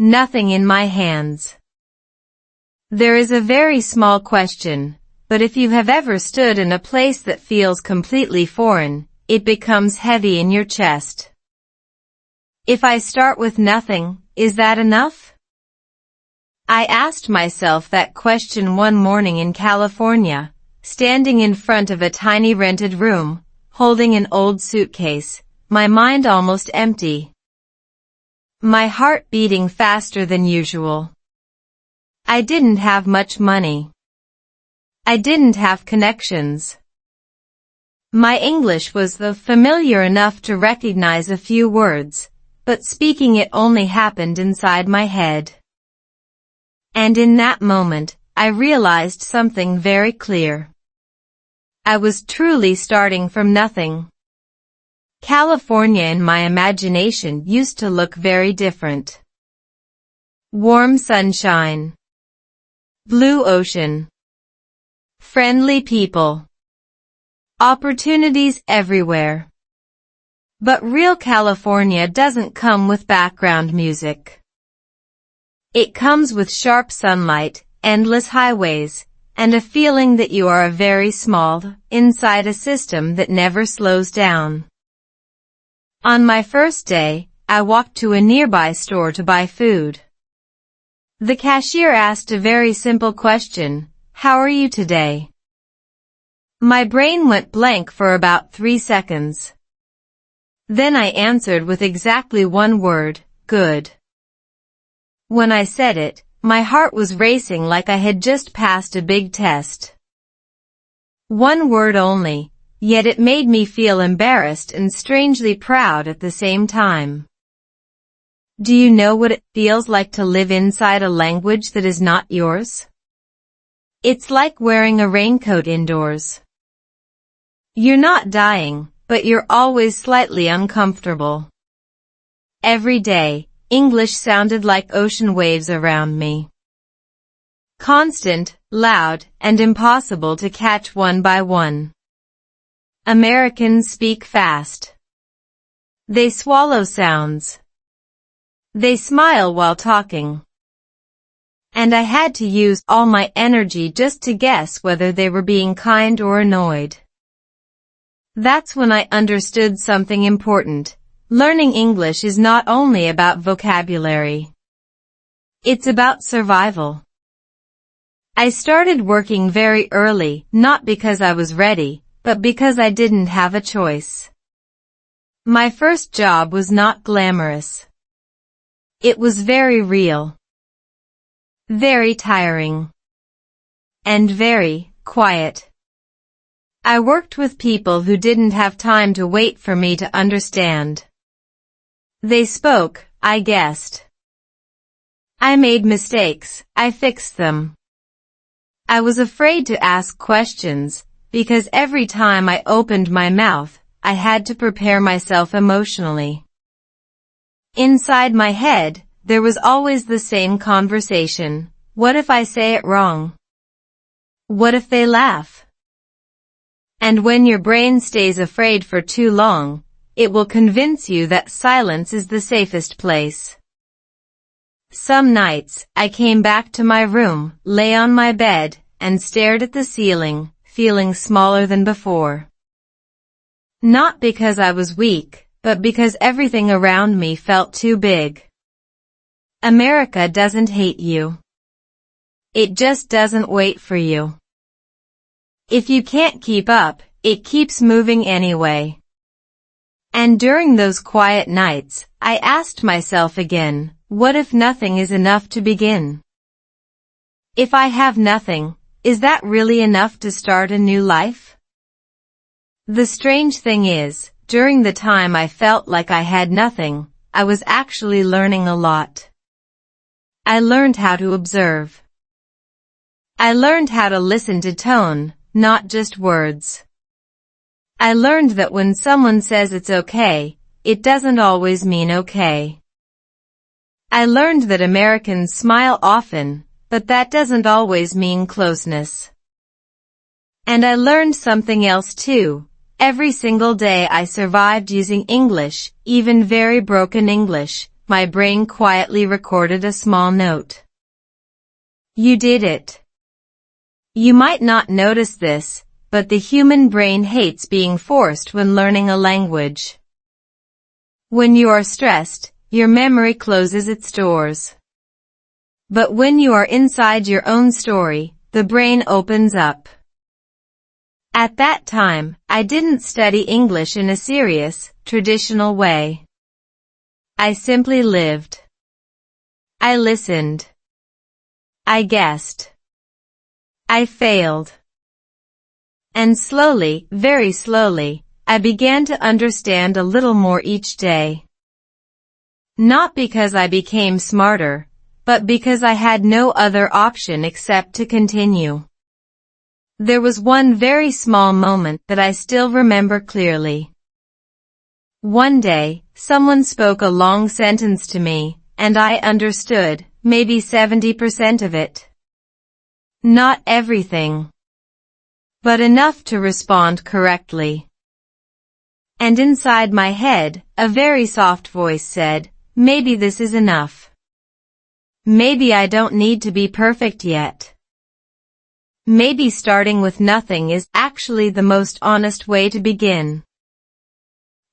Nothing in my hands. There is a very small question, but if you have ever stood in a place that feels completely foreign, it becomes heavy in your chest. If I start with nothing, is that enough? I asked myself that question one morning in California, standing in front of a tiny rented room, holding an old suitcase, my mind almost empty. My heart beating faster than usual. I didn't have much money. I didn't have connections. My English was familiar enough to recognize a few words, but speaking it only happened inside my head. And in that moment, I realized something very clear. I was truly starting from nothing. California in my imagination used to look very different. Warm sunshine. Blue ocean. Friendly people. Opportunities everywhere. But real California doesn't come with background music. It comes with sharp sunlight, endless highways, and a feeling that you are very small, inside a system that never slows down. On my first day, I walked to a nearby store to buy food. The cashier asked a very simple question, "How are you today?" My brain went blank for about 3 seconds. Then I answered with exactly one word, "Good." When I said it, my heart was racing like I had just passed a big test. One word only, yet it made me feel embarrassed and strangely proud at the same time. Do you know what it feels like to live inside a language that is not yours? It's like wearing a raincoat indoors. You're not dying, but you're always slightly uncomfortable. Every day, English sounded like ocean waves around me. Constant, loud, and impossible to catch one by one. Americans speak fast. They swallow sounds. They smile while talking. And I had to use all my energy just to guess whether they were being kind or annoyed. That's when I understood something important. Learning English is not only about vocabulary. It's about survival. I started working very early, not because I was ready, but because I didn't have a choice. My first job was not glamorous. It was very real. Very tiring. And very quiet. I worked with people who didn't have time to wait for me to understand. They spoke, I guessed. I made mistakes, I fixed them. I was afraid to ask questions, because every time I opened my mouth, I had to prepare myself emotionally. Inside my head, there was always the same conversation. What if I say it wrong? What if they laugh? And when your brain stays afraid for too long, it will convince you that silence is the safest place. Some nights, I came back to my room, lay on my bed, and stared at the ceiling, feeling smaller than before. Not because I was weak, but because everything around me felt too big. America doesn't hate you. It just doesn't wait for you. If you can't keep up, it keeps moving anyway. And during those quiet nights, I asked myself again, what if nothing is enough to begin? If I have nothing, is that really enough to start a new life? The strange thing is, during the time I felt like I had nothing, I was actually learning a lot. I learned how to observe. I learned how to listen to tone, not just words. I learned that when someone says it's okay, it doesn't always mean okay. I learned that Americans smile often, but that doesn't always mean closeness. And I learned something else too. Every single day I survived using English, even very broken English, my brain quietly recorded a small note. You did it. You might not notice this, but the human brain hates being forced when learning a language. When you are stressed, your memory closes its doors. But when you are inside your own story, the brain opens up. At that time, I didn't study English in a serious, traditional way. I simply lived. I listened. I guessed. I failed. And slowly, very slowly, I began to understand a little more each day. Not because I became smarter, but because I had no other option except to continue. There was one very small moment that I still remember clearly. One day, someone spoke a long sentence to me, and I understood, maybe 70% of it. Not everything, but enough to respond correctly. And inside my head, a very soft voice said, maybe this is enough. Maybe I don't need to be perfect yet. Maybe starting with nothing is actually the most honest way to begin.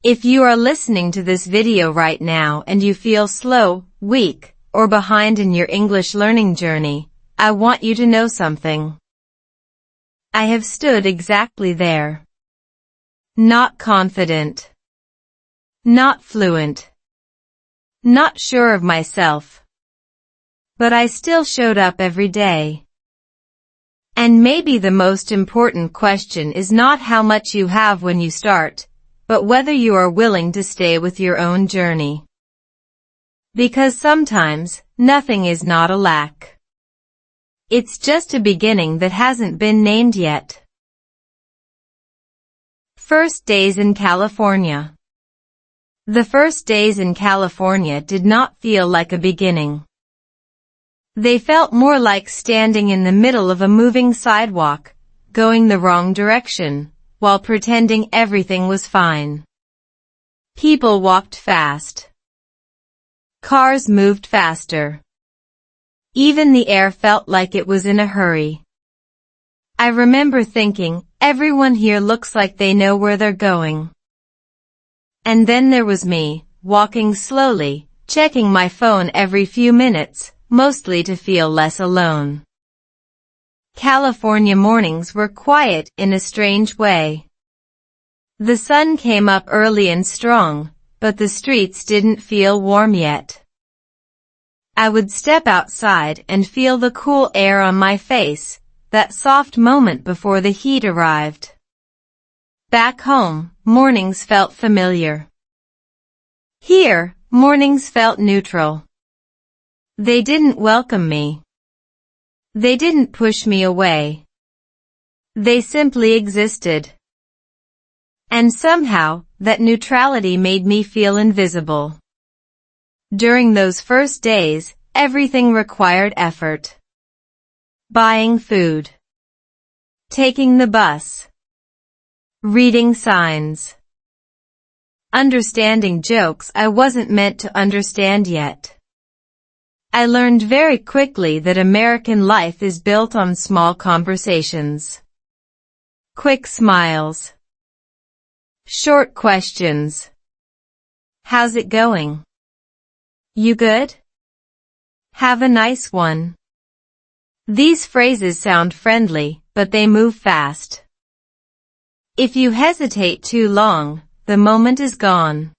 If you are listening to this video right now and you feel slow, weak, or behind in your English learning journey, I want you to know something. I have stood exactly there. Not confident. Not fluent. Not sure of myself. But I still showed up every day. And maybe the most important question is not how much you have when you start, but whether you are willing to stay with your own journey. Because sometimes, nothing is not a lack. It's just a beginning that hasn't been named yet. First days in California. The first days in California did not feel like a beginning. They felt more like standing in the middle of a moving sidewalk, going the wrong direction, while pretending everything was fine. People walked fast. Cars moved faster. Even the air felt like it was in a hurry. I remember thinking, everyone here looks like they know where they're going. And then there was me, walking slowly, checking my phone every few minutes, mostly to feel less alone. California mornings were quiet in a strange way. The sun came up early and strong, but the streets didn't feel warm yet. I would step outside and feel the cool air on my face, that soft moment before the heat arrived. Back home, mornings felt familiar. Here, mornings felt neutral. They didn't welcome me. They didn't push me away. They simply existed. And somehow, that neutrality made me feel invisible. During those first days, everything required effort. Buying food. Taking the bus. Reading signs. Understanding jokes I wasn't meant to understand yet. I learned very quickly that American life is built on small conversations. Quick smiles. Short questions. How's it going? You good? Have a nice one. These phrases sound friendly, but they move fast. If you hesitate too long, the moment is gone.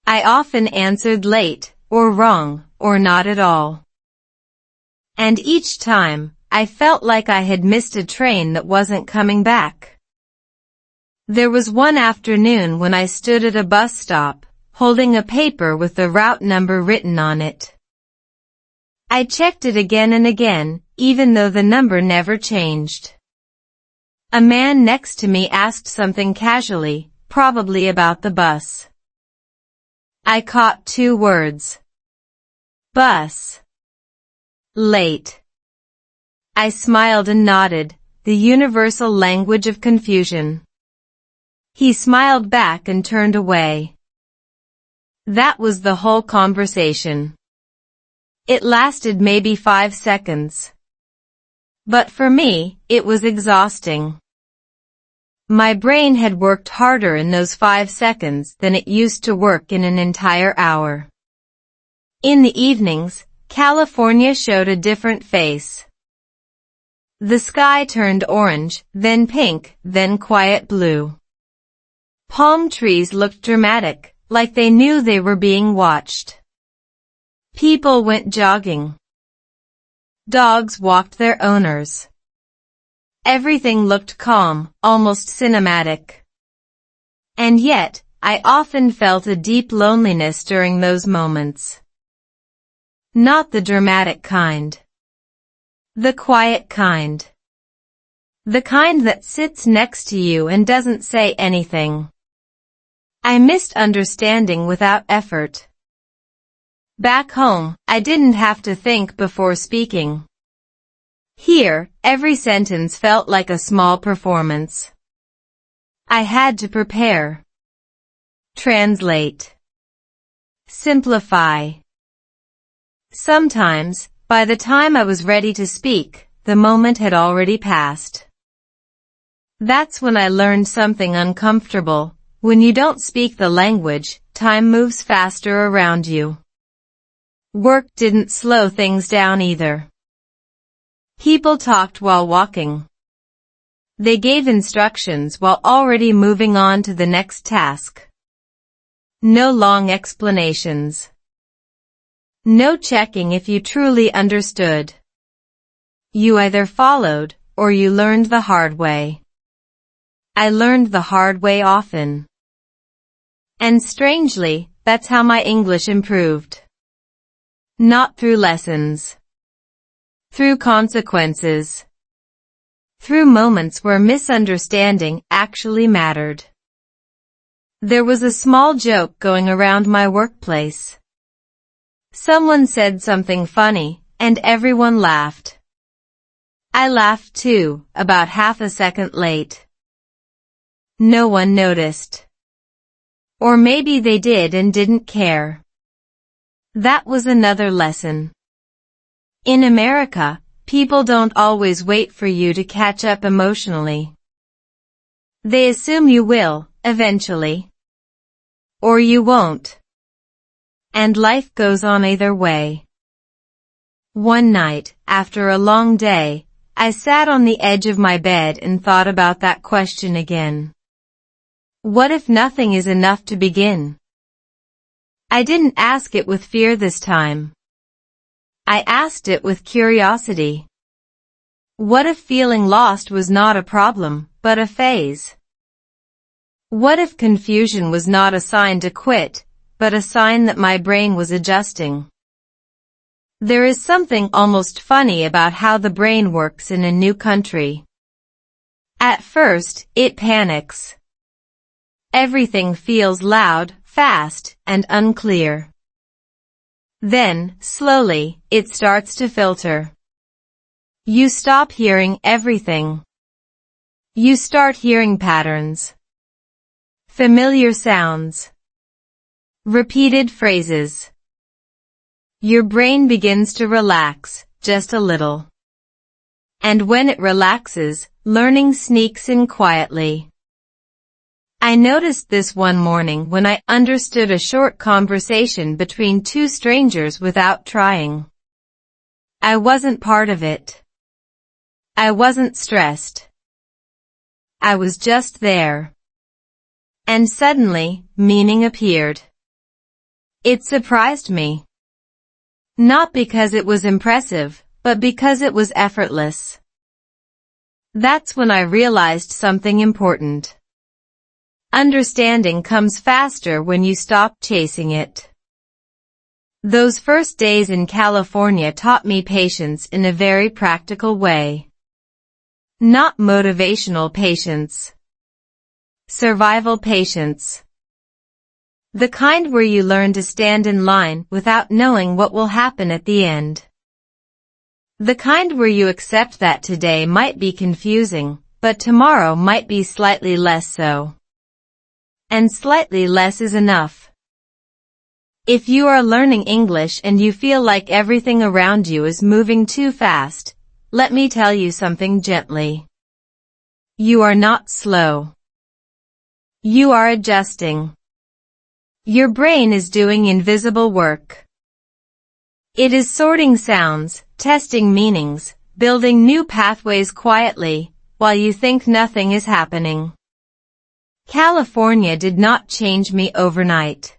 I often answered late, or wrong, or not at all. And each time, I felt like I had missed a train that wasn't coming back. There was one afternoon when I stood at a bus stop, holding a paper with the route number written on it. I checked it again and again, even though the number never changed. A man next to me asked something casually, probably about the bus. I caught 2 words. Bus. Late. I smiled and nodded, the universal language of confusion. He smiled back and turned away. That was the whole conversation. It lasted maybe 5 seconds. But for me, it was exhausting. My brain had worked harder in those 5 seconds than it used to work in an entire hour. In the evenings, California showed a different face. The sky turned orange, then pink, then quiet blue. Palm trees looked dramatic, like they knew they were being watched. People went jogging. Dogs walked their owners. Everything looked calm, almost cinematic. And yet, I often felt a deep loneliness during those moments. Not the dramatic kind. The quiet kind. The kind that sits next to you and doesn't say anything. I missed understanding without effort. Back home, I didn't have to think before speaking. Here, every sentence felt like a small performance. I had to prepare. Translate. Simplify. Sometimes, by the time I was ready to speak, the moment had already passed. That's when I learned something uncomfortable. When you don't speak the language, time moves faster around you. Work didn't slow things down either. People talked while walking. They gave instructions while already moving on to the next task. No long explanations. No checking if you truly understood. You either followed, or you learned the hard way. I learned the hard way often. And strangely, that's how my English improved. Not through lessons. Through consequences. Through moments where misunderstanding actually mattered. There was a small joke going around my workplace. Someone said something funny, and everyone laughed. I laughed too, about half a second late. No one noticed. Or maybe they did and didn't care. That was another lesson. In America, people don't always wait for you to catch up emotionally. They assume you will, eventually. Or you won't. And life goes on either way. One night, after a long day, I sat on the edge of my bed and thought about that question again. What if nothing is enough to begin? I didn't ask it with fear this time. I asked it with curiosity. What if feeling lost was not a problem, but a phase? What if confusion was not a sign to quit, but a sign that my brain was adjusting? There is something almost funny about how the brain works in a new country. At first, it panics. Everything feels loud, fast, and unclear. Then, slowly, it starts to filter. You stop hearing everything. You start hearing patterns. Familiar sounds. Repeated phrases. Your brain begins to relax, just a little. And when it relaxes, learning sneaks in quietly. I noticed this one morning when I understood a short conversation between two strangers without trying. I wasn't part of it. I wasn't stressed. I was just there. And suddenly, meaning appeared. It surprised me. Not because it was impressive, but because it was effortless. That's when I realized something important. Understanding comes faster when you stop chasing it. Those first days in California taught me patience in a very practical way. Not motivational patience. Survival patience. The kind where you learn to stand in line without knowing what will happen at the end. The kind where you accept that today might be confusing, but tomorrow might be slightly less so. And slightly less is enough. If you are learning English and you feel like everything around you is moving too fast, let me tell you something gently. You are not slow. You are adjusting. Your brain is doing invisible work. It is sorting sounds, testing meanings, building new pathways quietly, while you think nothing is happening. California did not change me overnight.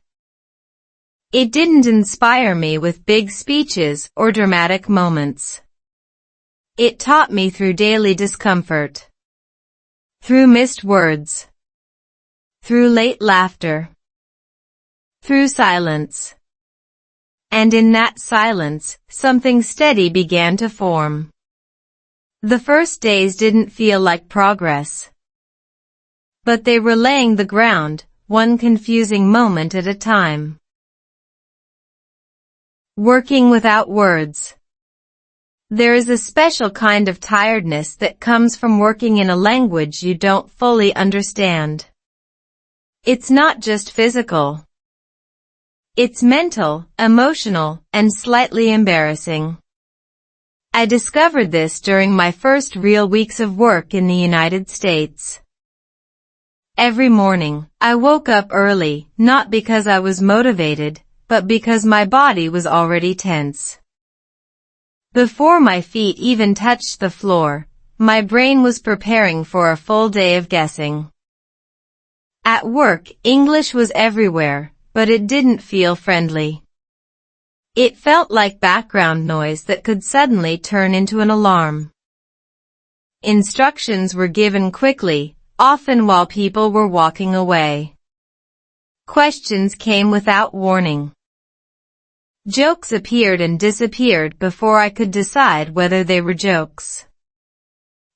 It didn't inspire me with big speeches or dramatic moments. It taught me through daily discomfort. Through missed words. Through late laughter. Through silence. And in that silence, something steady began to form. The first days didn't feel like progress. But they were laying the ground, one confusing moment at a time. Working without words. There is a special kind of tiredness that comes from working in a language you don't fully understand. It's not just physical. It's mental, emotional, and slightly embarrassing. I discovered this during my first real weeks of work in the United States. Every morning, I woke up early, not because I was motivated, but because my body was already tense. Before my feet even touched the floor, my brain was preparing for a full day of guessing. At work, English was everywhere, but it didn't feel friendly. It felt like background noise that could suddenly turn into an alarm. Instructions were given quickly, often while people were walking away. Questions came without warning. Jokes appeared and disappeared before I could decide whether they were jokes.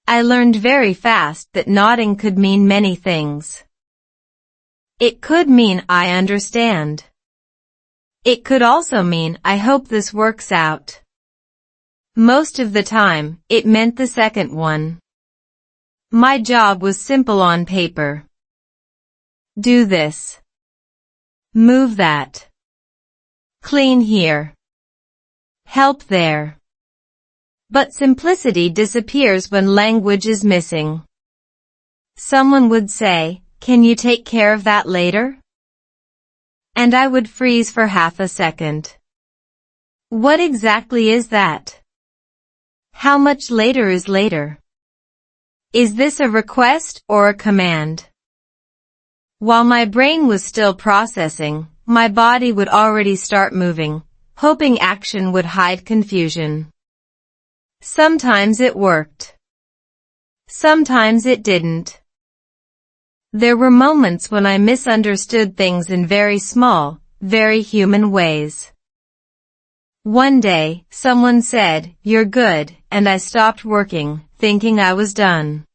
I learned very fast that nodding could mean many things. It could mean I understand. It could also mean I hope this works out. Most of the time, it meant the second one. My job was simple on paper. Do this. Move that. Clean here. Help there. But simplicity disappears when language is missing. Someone would say, "Can you take care of that later?" And I would freeze for half a second. What exactly is that? How much later is later? Is this a request or a command? While my brain was still processing, my body would already start moving, hoping action would hide confusion. Sometimes it worked. Sometimes it didn't. There were moments when I misunderstood things in very small, very human ways. One day, someone said, "You're good," and I stopped working, thinking I was done.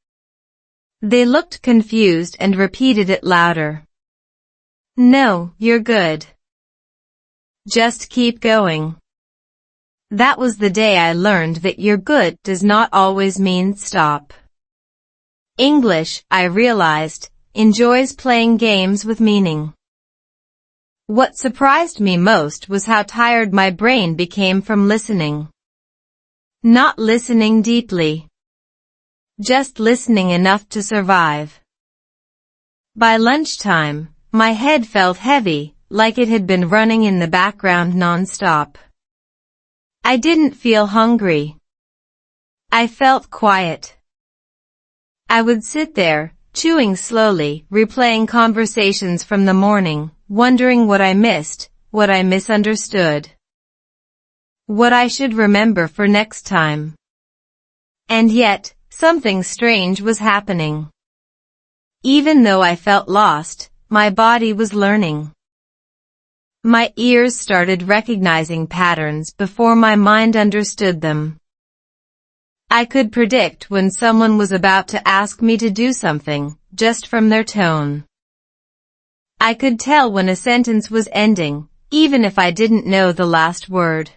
They looked confused and repeated it louder. "No, you're good. Just keep going." That was the day I learned that "you're good" does not always mean stop. English, I realized, enjoys playing games with meaning. What surprised me most was how tired my brain became from listening. Not listening deeply. Just listening enough to survive. By lunchtime, my head felt heavy, like it had been running in the background non-stop. I didn't feel hungry. I felt quiet. I would sit there, chewing slowly, replaying conversations from the morning, wondering what I missed, what I misunderstood. What I should remember for next time. And yet, something strange was happening. Even though I felt lost, my body was learning. My ears started recognizing patterns before my mind understood them. I could predict when someone was about to ask me to do something, just from their tone. I could tell when a sentence was ending, even if I didn't know the last word.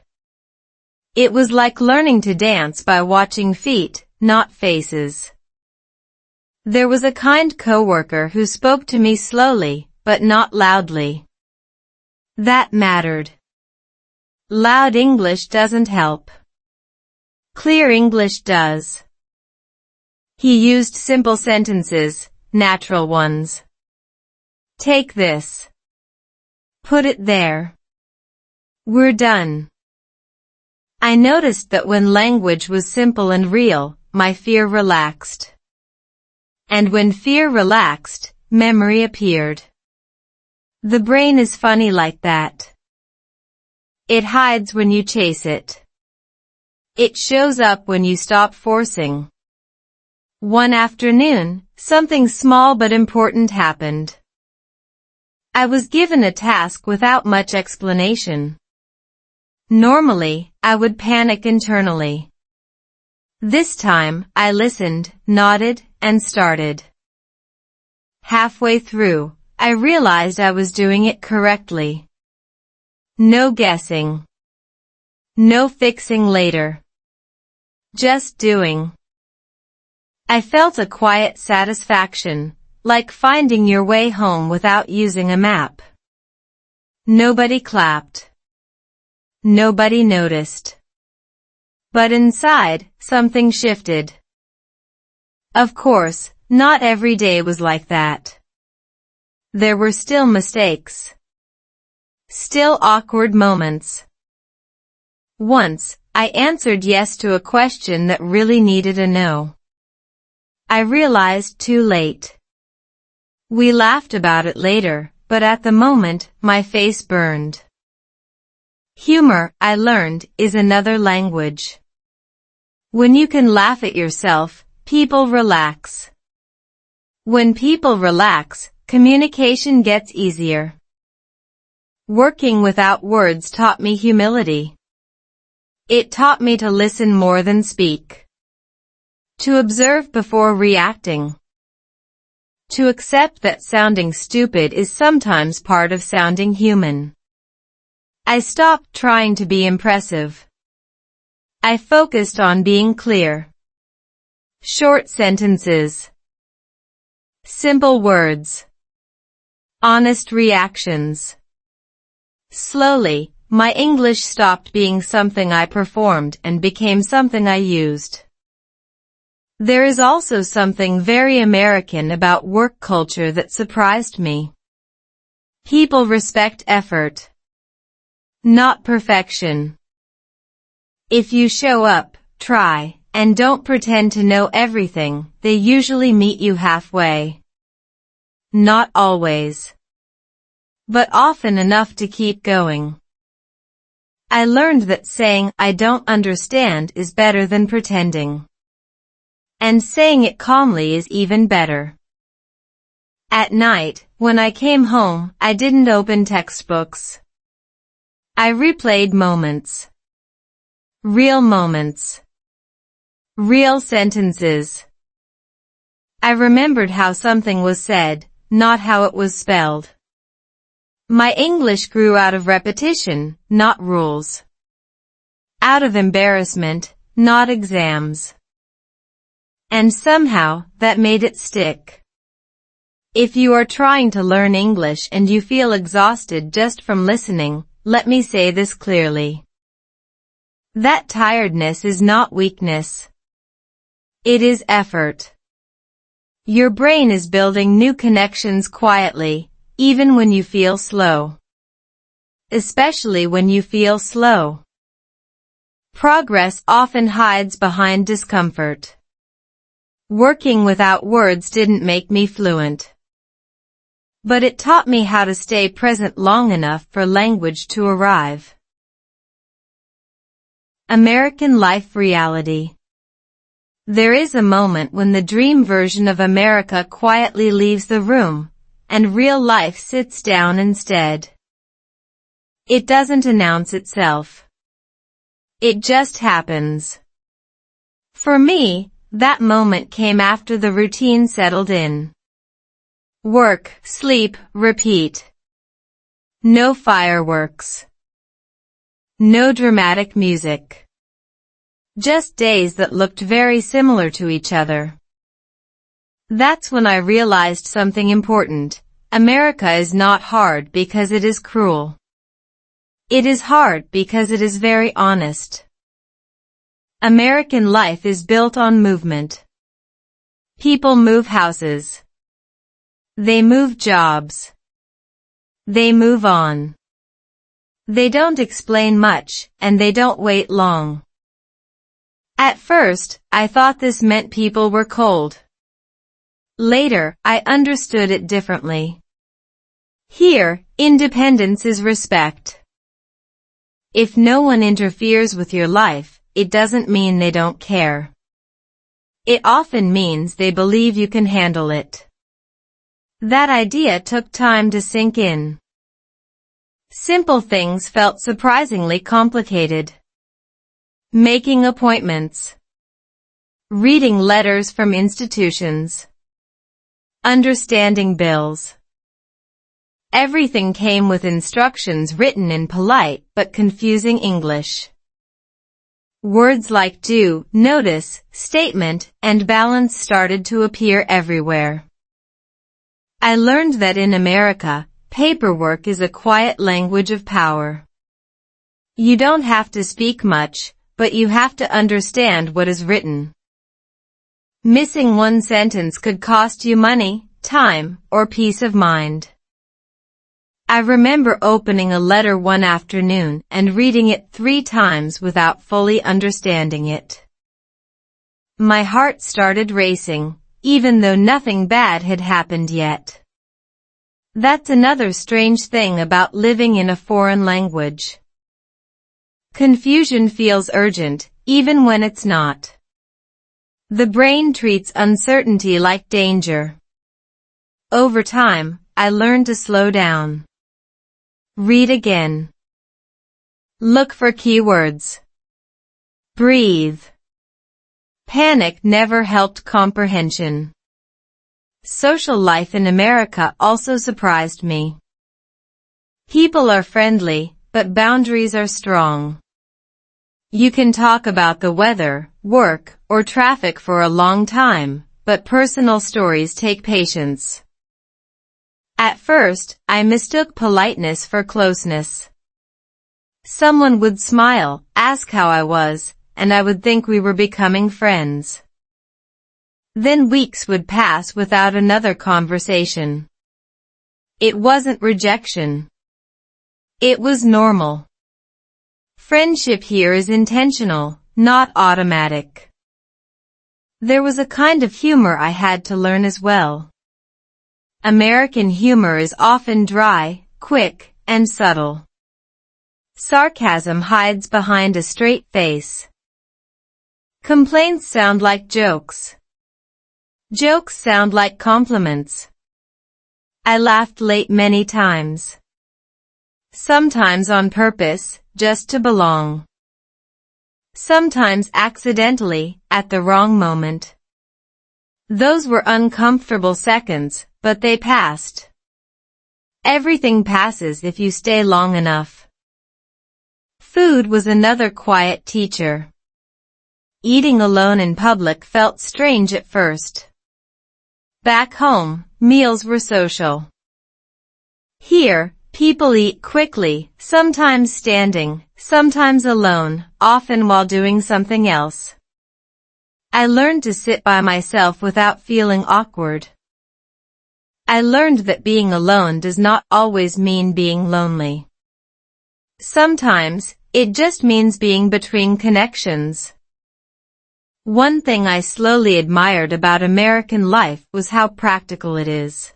It was like learning to dance by watching feet, not faces. There was a kind coworker who spoke to me slowly, but not loudly. That mattered. Loud English doesn't help. Clear English does. He used simple sentences, natural ones. Take this. Put it there. We're done. I noticed that when language was simple and real, my fear relaxed. And when fear relaxed, memory appeared. The brain is funny like that. It hides when you chase it. It shows up when you stop forcing. One afternoon, something small but important happened. I was given a task without much explanation. Normally, I would panic internally. This time, I listened, nodded, and started. Halfway through, I realized I was doing it correctly. No guessing. No fixing later. Just doing. I felt a quiet satisfaction, like finding your way home without using a map. Nobody clapped. Nobody noticed. But inside, something shifted. Of course, not every day was like that. There were still mistakes. Still awkward moments. Once, I answered yes to a question that really needed a no. I realized too late. We laughed about it later, but at the moment, my face burned. Humor, I learned, is another language. When you can laugh at yourself, people relax. When people relax, communication gets easier. Working without words taught me humility. It taught me to listen more than speak. To observe before reacting. To accept that sounding stupid is sometimes part of sounding human. I stopped trying to be impressive. I focused on being clear. Short sentences. Simple words. Honest reactions. Slowly, my English stopped being something I performed and became something I used. There is also something very American about work culture that surprised me. People respect effort, not perfection. If you show up, try, and don't pretend to know everything, they usually meet you halfway. Not always, but often enough to keep going. I learned that saying, "I don't understand," is better than pretending. And saying it calmly is even better. At night, when I came home, I didn't open textbooks. I replayed moments. Real moments. Real sentences. I remembered how something was said, not how it was spelled. My English grew out of repetition, not rules. Out of embarrassment, not exams. And somehow, that made it stick. If you are trying to learn English and you feel exhausted just from listening, let me say this clearly. That tiredness is not weakness. It is effort. Your brain is building new connections quietly, even when you feel slow. Especially when you feel slow. Progress often hides behind discomfort. Working without words didn't make me fluent. But it taught me how to stay present long enough for language to arrive. American life reality. There is a moment when the dream version of America quietly leaves the room, and real life sits down instead. It doesn't announce itself. It just happens. For me, that moment came after the routine settled in. Work, sleep, repeat. No fireworks. No dramatic music. Just days that looked very similar to each other. That's when I realized something important. America is not hard because it is cruel. It is hard because it is very honest. American life is built on movement. People move houses. They move jobs. They move on. They don't explain much, and they don't wait long. At first, I thought this meant people were cold. Later, I understood it differently. Here, independence is respect. If no one interferes with your life, it doesn't mean they don't care. It often means they believe you can handle it. That idea took time to sink in. Simple things felt surprisingly complicated. Making appointments. Reading letters from institutions. Understanding bills. Everything came with instructions written in polite but confusing English. Words like do, notice, statement, and balance started to appear everywhere. I learned that in America, paperwork is a quiet language of power. You don't have to speak much, but you have to understand what is written. Missing one sentence could cost you money, time, or peace of mind. I remember opening a letter one afternoon and reading it 3 times without fully understanding it. My heart started racing, even though nothing bad had happened yet. That's another strange thing about living in a foreign language. Confusion feels urgent, even when it's not. The brain treats uncertainty like danger. Over time, I learned to slow down. Read again. Look for keywords. Breathe. Panic never helped comprehension. Social life in America also surprised me. People are friendly, but boundaries are strong. You can talk about the weather, work, or traffic for a long time, but personal stories take patience. At first, I mistook politeness for closeness. Someone would smile, ask how I was, and I would think we were becoming friends. Then weeks would pass without another conversation. It wasn't rejection. It was normal. Friendship here is intentional, not automatic. There was a kind of humor I had to learn as well. American humor is often dry, quick, and subtle. Sarcasm hides behind a straight face. Complaints sound like jokes. Jokes sound like compliments. I laughed late many times. Sometimes on purpose, just to belong. Sometimes accidentally, at the wrong moment. Those were uncomfortable seconds, but they passed. Everything passes if you stay long enough. Food was another quiet teacher. Eating alone in public felt strange at first. Back home, meals were social. Here, people eat quickly, sometimes standing, sometimes alone, often while doing something else. I learned to sit by myself without feeling awkward. I learned that being alone does not always mean being lonely. Sometimes, it just means being between connections. One thing I slowly admired about American life was how practical it is.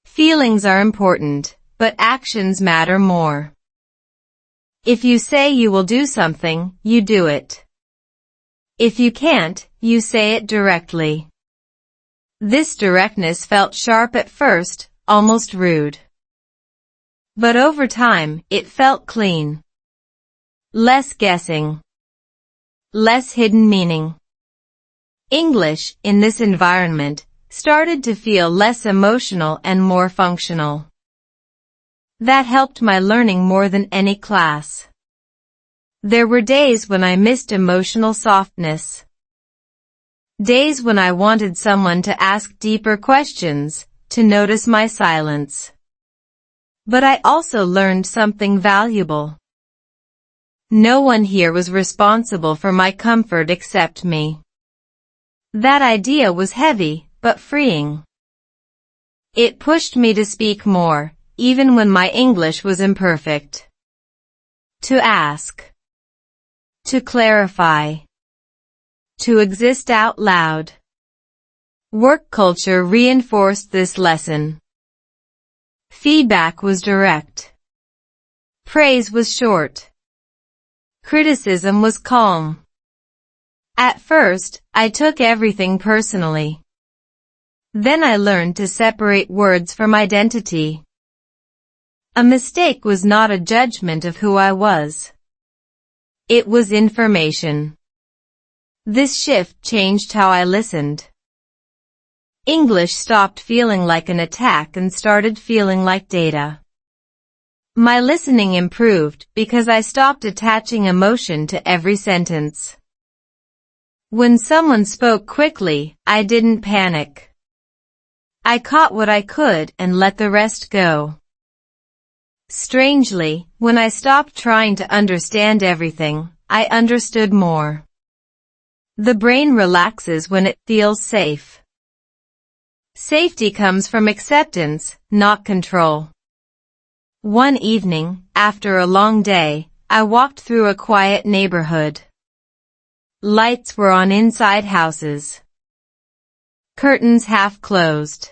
Feelings are important, but actions matter more. If you say you will do something, you do it. If you can't, you say it directly. This directness felt sharp at first, almost rude. But over time, it felt clean. Less guessing. Less hidden meaning. English, in this environment, started to feel less emotional and more functional. That helped my learning more than any class. There were days when I missed emotional softness. Days when I wanted someone to ask deeper questions, to notice my silence. But I also learned something valuable. No one here was responsible for my comfort except me. That idea was heavy, but freeing. It pushed me to speak more, even when my English was imperfect. To ask. To clarify. To exist out loud. Work culture reinforced this lesson. Feedback was direct. Praise was short. Criticism was calm. At first, I took everything personally. Then I learned to separate words from identity. A mistake was not a judgment of who I was. It was information. This shift changed how I listened. English stopped feeling like an attack and started feeling like data. My listening improved because I stopped attaching emotion to every sentence. When someone spoke quickly, I didn't panic. I caught what I could and let the rest go. Strangely, when I stopped trying to understand everything, I understood more. The brain relaxes when it feels safe. Safety comes from acceptance, not control. One evening, after a long day, I walked through a quiet neighborhood. Lights were on inside houses. Curtains half closed.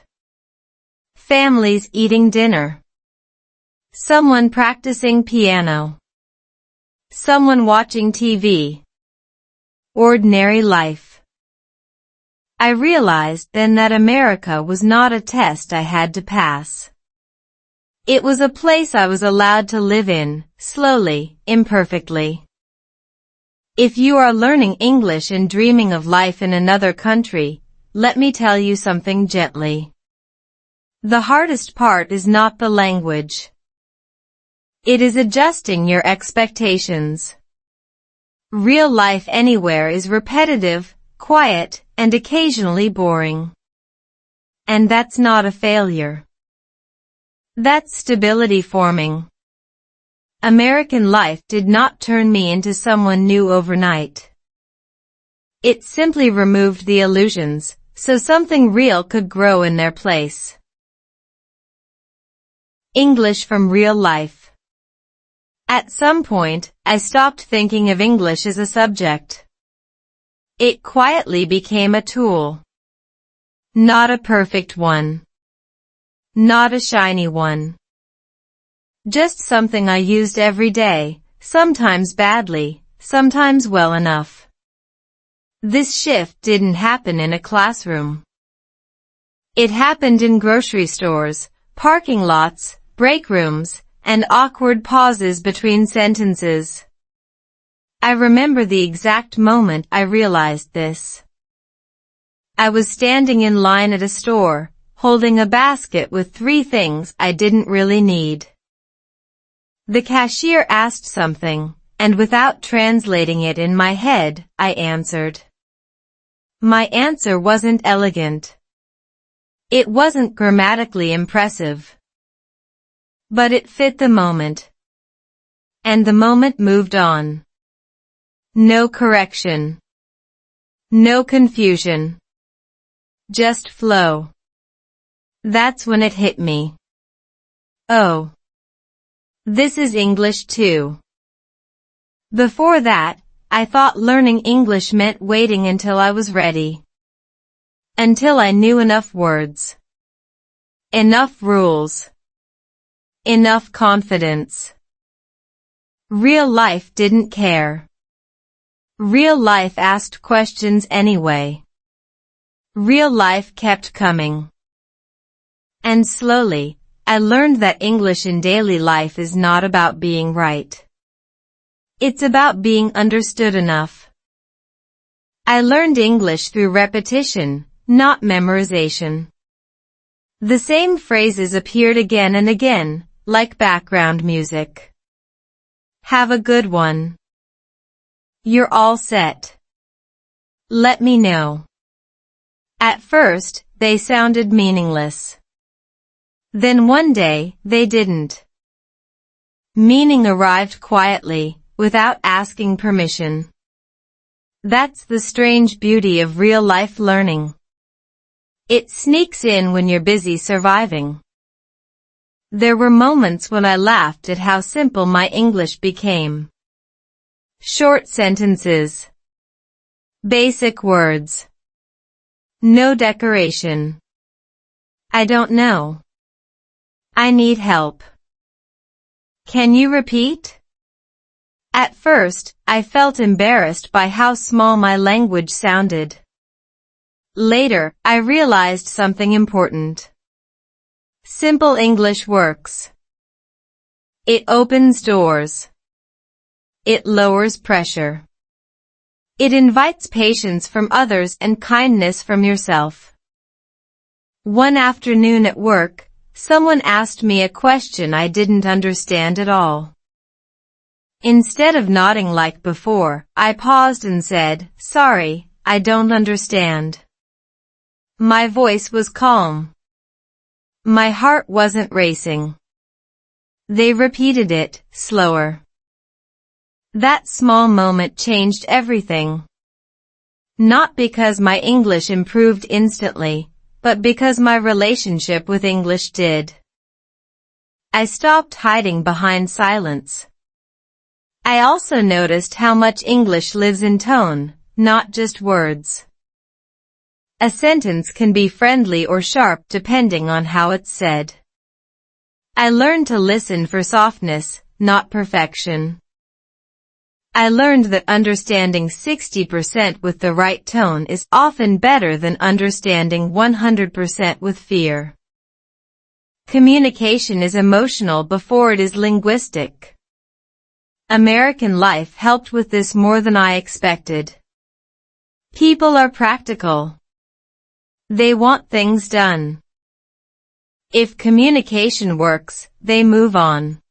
Families eating dinner. Someone practicing piano. Someone watching TV. Ordinary life. I realized then that America was not a test I had to pass. It was a place I was allowed to live in, slowly, imperfectly. If you are learning English and dreaming of life in another country, let me tell you something gently. The hardest part is not the language. It is adjusting your expectations. Real life anywhere is repetitive, quiet, and occasionally boring. And that's not a failure. That's stability forming. American life did not turn me into someone new overnight. It simply removed the illusions, so something real could grow in their place. English from real life. At some point, I stopped thinking of English as a subject. It quietly became a tool. Not a perfect one. Not a shiny one. Just something I used every day, sometimes badly, sometimes well enough. This shift didn't happen in a classroom. It happened in grocery stores, parking lots, break rooms, and awkward pauses between sentences. I remember the exact moment I realized this. I was standing in line at a store, holding a basket with 3 things I didn't really need. The cashier asked something, and without translating it in my head, I answered. My answer wasn't elegant. It wasn't grammatically impressive. But it fit the moment. And the moment moved on. No correction. No confusion. Just flow. That's when it hit me. Oh. This is English too. Before that, I thought learning English meant waiting until I was ready. Until I knew enough words. Enough rules. Enough confidence. Real life didn't care. Real life asked questions anyway. Real life kept coming. And slowly, I learned that English in daily life is not about being right. It's about being understood enough. I learned English through repetition, not memorization. The same phrases appeared again and again, like background music. Have a good one. You're all set. Let me know. At first, they sounded meaningless. Then one day, they didn't. Meaning arrived quietly, without asking permission. That's the strange beauty of real-life learning. It sneaks in when you're busy surviving. There were moments when I laughed at how simple my English became. Short sentences. Basic words. No decoration. I don't know. I need help. Can you repeat? At first, I felt embarrassed by how small my language sounded. Later, I realized something important. Simple English works. It opens doors. It lowers pressure. It invites patience from others and kindness from yourself. One afternoon at work, someone asked me a question I didn't understand at all. Instead of nodding like before, I paused and said, "Sorry, I don't understand." My voice was calm. My heart wasn't racing. They repeated it, slower. That small moment changed everything. Not because my English improved instantly, but because my relationship with English did. I stopped hiding behind silence. I also noticed how much English lives in tone, not just words. A sentence can be friendly or sharp depending on how it's said. I learned to listen for softness, not perfection. I learned that understanding 60% with the right tone is often better than understanding 100% with fear. Communication is emotional before it is linguistic. American life helped with this more than I expected. People are practical. They want things done. If communication works, they move on.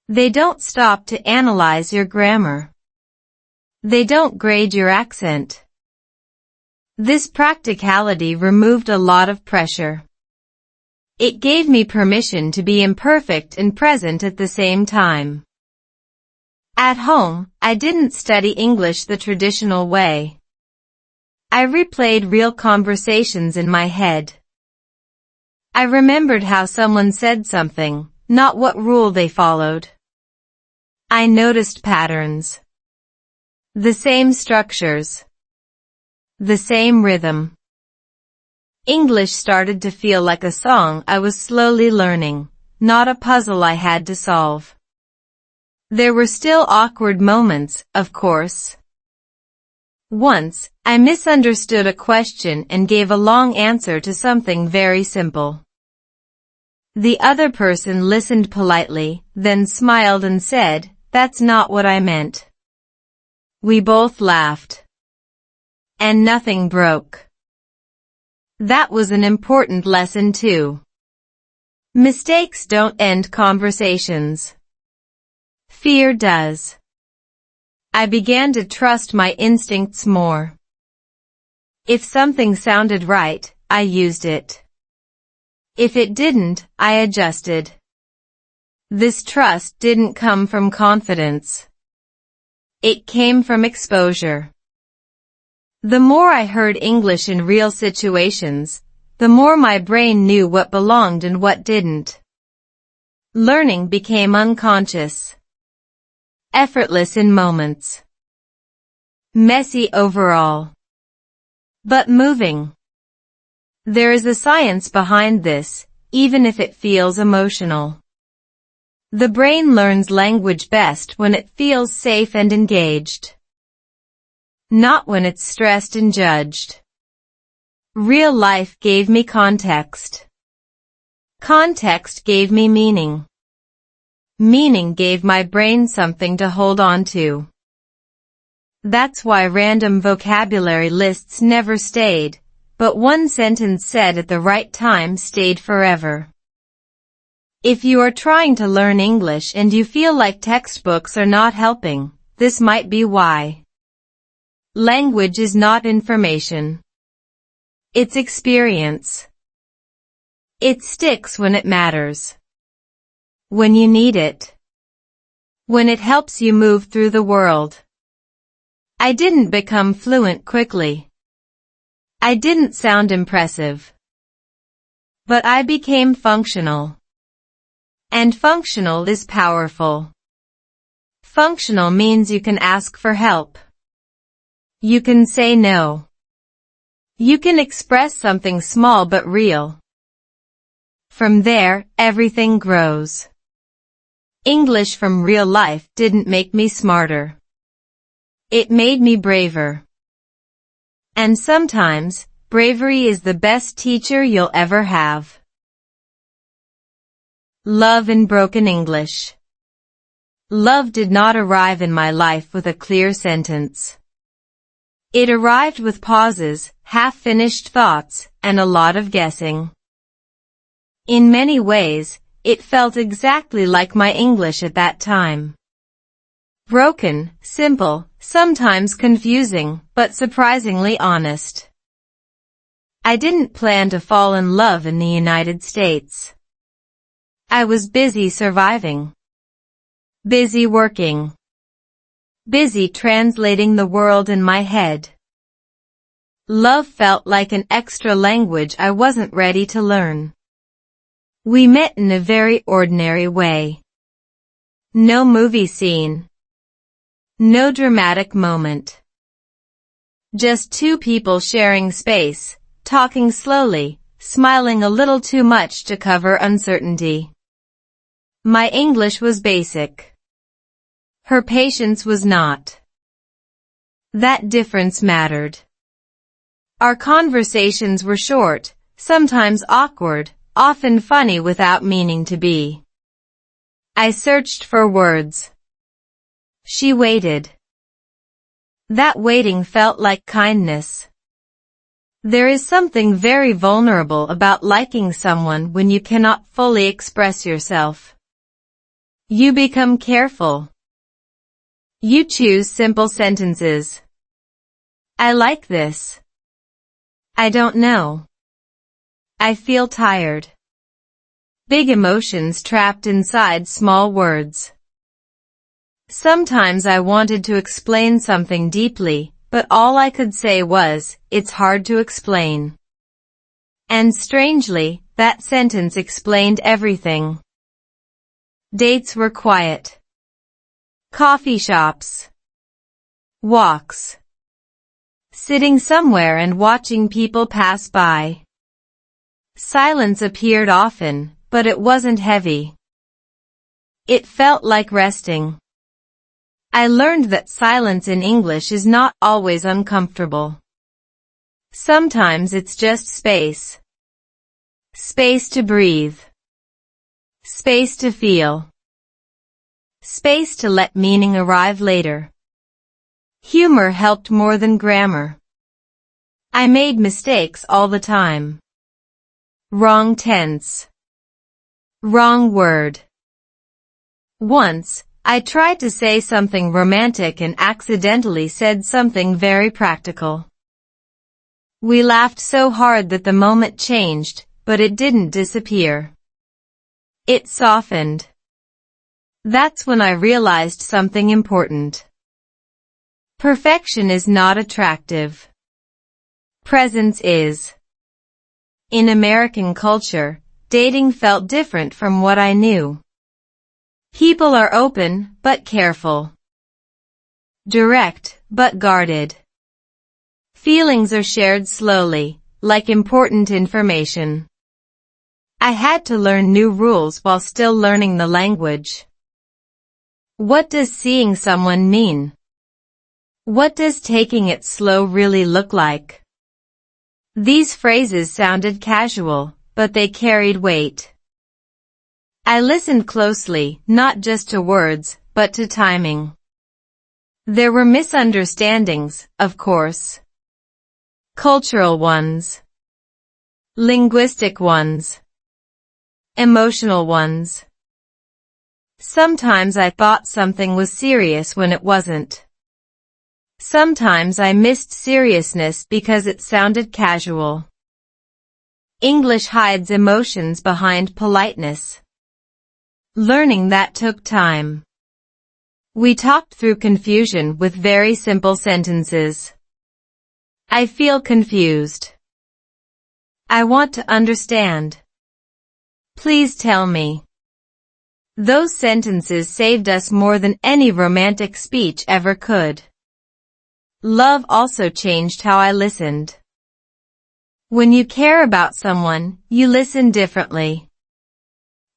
They don't stop to analyze your grammar. They don't grade your accent. This practicality removed a lot of pressure. It gave me permission to be imperfect and present at the same time. At home, I didn't study English the traditional way. I replayed real conversations in my head. I remembered how someone said something, not what rule they followed. I noticed patterns. The same structures. The same rhythm. English started to feel like a song I was slowly learning, not a puzzle I had to solve. There were still awkward moments, of course. Once, I misunderstood a question and gave a long answer to something very simple. The other person listened politely, then smiled and said, "That's not what I meant." We both laughed. And nothing broke. That was an important lesson too. Mistakes don't end conversations. Fear does. I began to trust my instincts more. If something sounded right, I used it. If it didn't, I adjusted. This trust didn't come from confidence. It came from exposure. The more I heard English in real situations, the more my brain knew what belonged and what didn't. Learning became unconscious. Effortless in moments. Messy overall. But moving. There is a science behind this, even if it feels emotional. The brain learns language best when it feels safe and engaged. Not when it's stressed and judged. Real life gave me context. Context gave me meaning. Meaning gave my brain something to hold on to. That's why random vocabulary lists never stayed, but one sentence said at the right time stayed forever. If you are trying to learn English and you feel like textbooks are not helping, this might be why. Language is not information. It's experience. It sticks when it matters. When you need it. when it helps you move through the world. I didn't become fluent quickly. I didn't sound impressive. But I became functional. And functional is powerful. Functional means you can ask for help. You can say no. You can express something small but real. From there, everything grows. English from real life didn't make me smarter. It made me braver. And sometimes, bravery is the best teacher you'll ever have. Love in broken English. Love did not arrive in my life with a clear sentence. It arrived with pauses, half-finished thoughts, and a lot of guessing. In many ways, it felt exactly like my English at that time. Broken, simple, sometimes confusing, but surprisingly honest. I didn't plan to fall in love in the United States. I was busy surviving. Busy working. Busy translating the world in my head. Love felt like an extra language I wasn't ready to learn. We met in a very ordinary way. No movie scene. No dramatic moment. Just two people sharing space, talking slowly, smiling a little too much to cover uncertainty. My English was basic. Her patience was not. That difference mattered. Our conversations were short, sometimes awkward, often funny without meaning to be. I searched for words. She waited. That waiting felt like kindness. There is something very vulnerable about liking someone when you cannot fully express yourself. You become careful. You choose simple sentences. I like this. I don't know. I feel tired. Big emotions trapped inside small words. Sometimes I wanted to explain something deeply, but all I could say was, "It's hard to explain." And strangely, that sentence explained everything. Dates were quiet. Coffee shops. Walks. Sitting somewhere and watching people pass by. Silence appeared often, but it wasn't heavy. It felt like resting. I learned that silence in English is not always uncomfortable. Sometimes it's just space. Space to breathe. Space to feel. Space to let meaning arrive later. Humor helped more than grammar. I made mistakes all the time. Wrong tense. Wrong word. Once, I tried to say something romantic and accidentally said something very practical. We laughed so hard that the moment changed, but it didn't disappear. It softened. That's when I realized something important. Perfection is not attractive. Presence is. In American culture, dating felt different from what I knew. People are open, but careful. Direct, but guarded. Feelings are shared slowly, like important information. I had to learn new rules while still learning the language. What does seeing someone mean? What does taking it slow really look like? These phrases sounded casual, but they carried weight. I listened closely, not just to words, but to timing. There were misunderstandings, of course. Cultural ones. Linguistic ones. Emotional ones. Sometimes I thought something was serious when it wasn't. Sometimes I missed seriousness because it sounded casual. English hides emotions behind politeness. Learning that took time. We talked through confusion with very simple sentences. I feel confused. I want to understand. Please tell me. Those sentences saved us more than any romantic speech ever could. Love also changed how I listened. When you care about someone, you listen differently.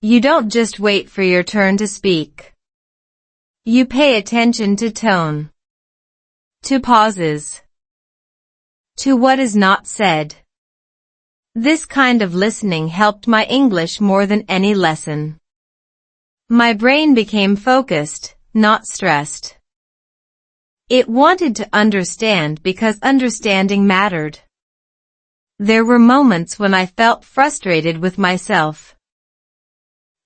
You don't just wait for your turn to speak. You pay attention to tone, to pauses, to what is not said. This kind of listening helped my English more than any lesson. My brain became focused, not stressed. It wanted to understand because understanding mattered. There were moments when I felt frustrated with myself.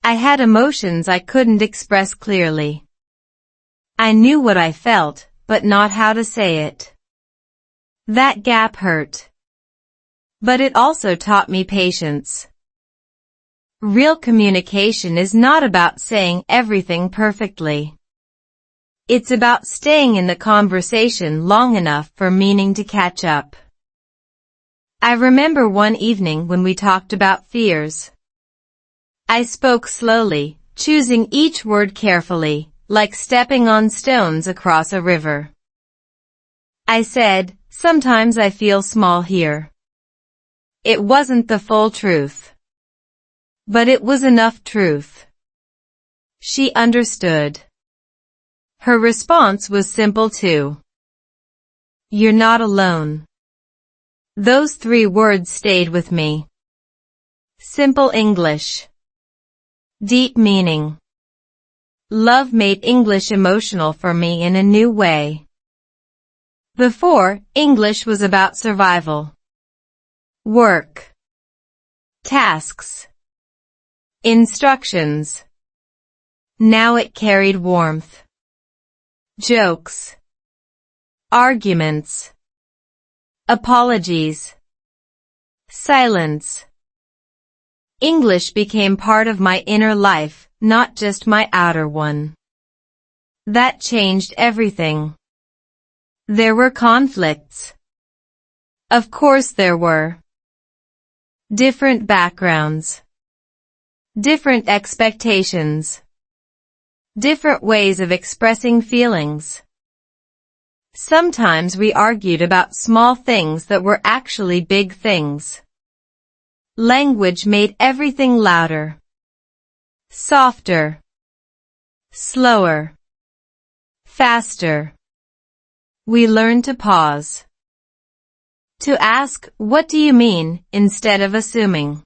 I had emotions I couldn't express clearly. I knew what I felt, but not how to say it. That gap hurt. But it also taught me patience. Real communication is not about saying everything perfectly. It's about staying in the conversation long enough for meaning to catch up. I remember one evening when we talked about fears. I spoke slowly, choosing each word carefully, like stepping on stones across a river. I said, sometimes I feel small here. It wasn't the full truth. But it was enough truth. She understood. Her response was simple too. You're not alone. Those 3 words stayed with me. Simple English. Deep meaning. Love made English emotional for me in a new way. Before, English was about survival. Work. Tasks. Instructions. Now it carried warmth. Jokes. Arguments. Apologies. Silence. English became part of my inner life, not just my outer one. That changed everything. There were conflicts. Of course there were. Different backgrounds. Different expectations. Different ways of expressing feelings. Sometimes we argued about small things that were actually big things. Language made everything louder. Softer. Slower. Faster. We learned to pause. To ask, what do you mean, instead of assuming.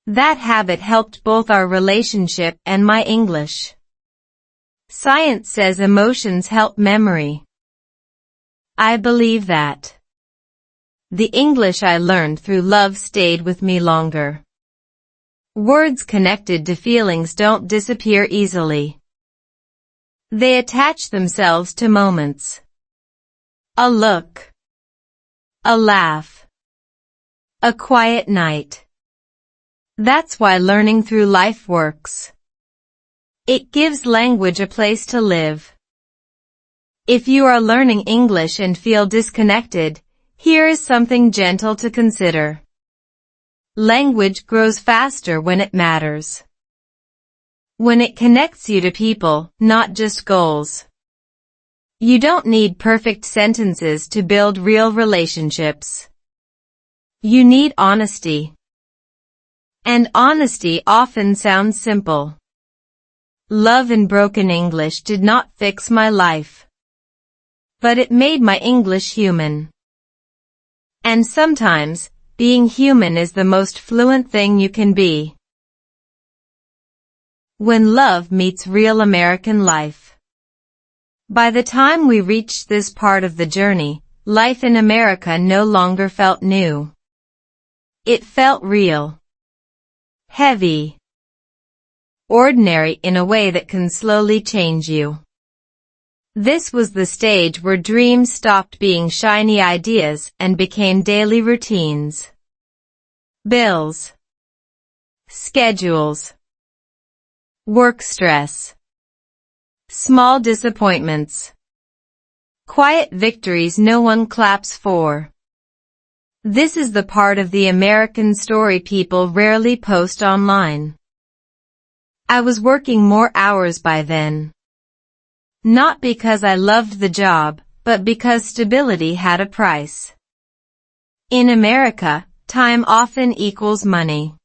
That habit helped both our relationship and my English. Science says emotions help memory. I believe that. The English I learned through love stayed with me longer. Words connected to feelings don't disappear easily. They attach themselves to moments. A look. A laugh. A quiet night. That's why learning through life works. It gives language a place to live. If you are learning English and feel disconnected, here is something gentle to consider. Language grows faster when it matters. When it connects you to people, not just goals. You don't need perfect sentences to build real relationships. You need honesty. And honesty often sounds simple. Love in broken English did not fix my life. But it made my English human. And sometimes, being human is the most fluent thing you can be. When love meets real American life. By the time we reached this part of the journey, life in America no longer felt new. It felt real. Heavy. Ordinary in a way that can slowly change you. This was the stage where dreams stopped being shiny ideas and became daily routines. Bills. Schedules. Work stress. Small disappointments. Quiet victories no one claps for. This is the part of the American story people rarely post online. I was working more hours by then. Not because I loved the job, but because stability had a price. In America, time often equals money.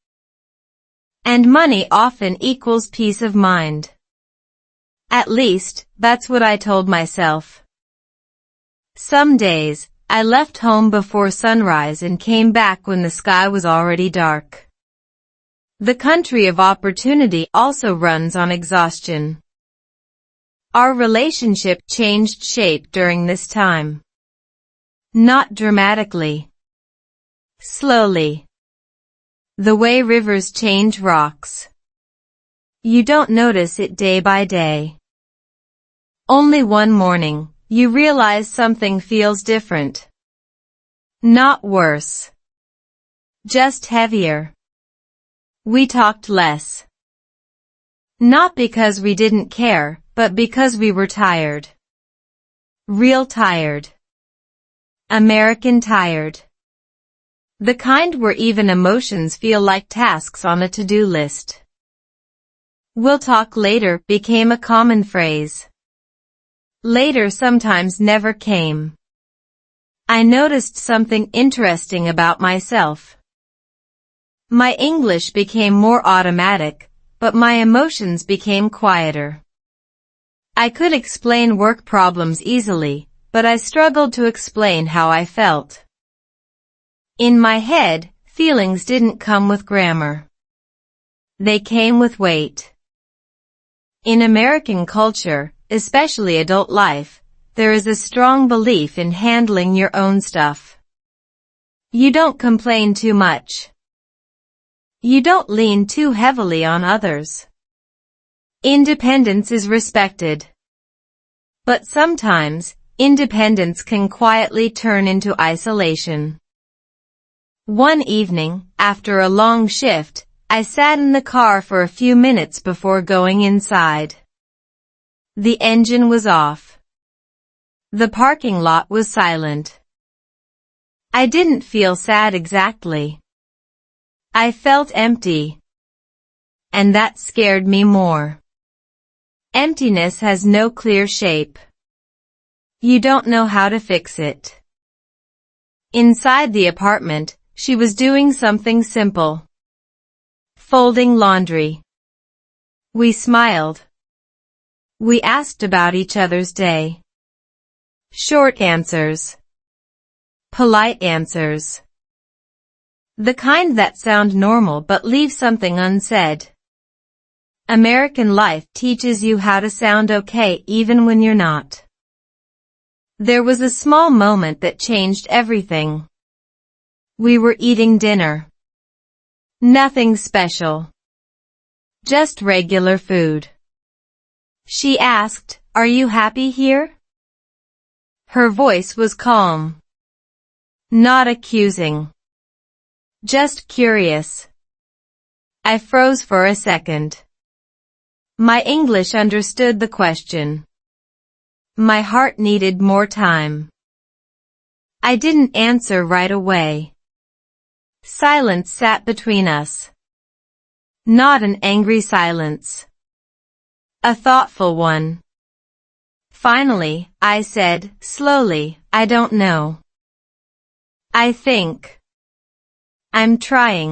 And money often equals peace of mind. At least, that's what I told myself. Some days, I left home before sunrise and came back when the sky was already dark. The country of opportunity also runs on exhaustion. Our relationship changed shape during this time. Not dramatically. Slowly. The way rivers change rocks. You don't notice it day by day. Only one morning, you realize something feels different. Not worse. Just heavier. We talked less. Not because we didn't care, but because we were tired. Real tired. American tired. The kind where even emotions feel like tasks on a to-do list. "We'll talk later" became a common phrase. Later sometimes never came. I noticed something interesting about myself. My English became more automatic, but my emotions became quieter. I could explain work problems easily, but I struggled to explain how I felt. In my head, feelings didn't come with grammar. They came with weight. In American culture, especially adult life, there is a strong belief in handling your own stuff. You don't complain too much. You don't lean too heavily on others. Independence is respected. But sometimes, independence can quietly turn into isolation. One evening, after a long shift, I sat in the car for a few minutes before going inside. The engine was off. The parking lot was silent. I didn't feel sad exactly. I felt empty. And that scared me more. Emptiness has no clear shape. You don't know how to fix it. Inside the apartment, she was doing something simple. Folding laundry. We smiled. We asked about each other's day. Short answers. Polite answers. The kind that sound normal but leave something unsaid. American life teaches you how to sound okay even when you're not. There was a small moment that changed everything. We were eating dinner. Nothing special. Just regular food. She asked, "Are you happy here?" Her voice was calm. Not accusing. Just curious. I froze for a second. My English understood the question. My heart needed more time. I didn't answer right away. Silence sat between us. Not an angry silence. A thoughtful one. Finally, I said, slowly, "I don't know. I think. I'm trying."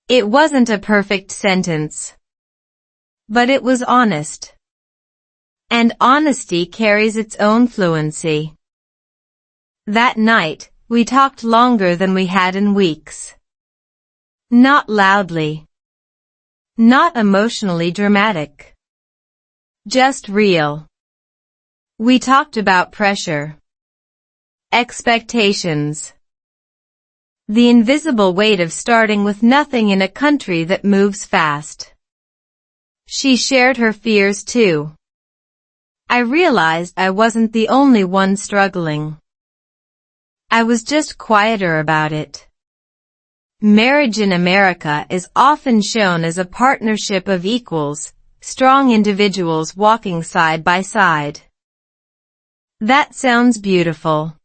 It wasn't a perfect sentence. But it was honest. And honesty carries its own fluency. That night, we talked longer than we had in weeks. Not loudly. Not emotionally dramatic. Just real. We talked about pressure. Expectations. The invisible weight of starting with nothing in a country that moves fast. She shared her fears too. I realized I wasn't the only one struggling. I was just quieter about it. Marriage in America is often shown as a partnership of equals, strong individuals walking side by side. That sounds beautiful.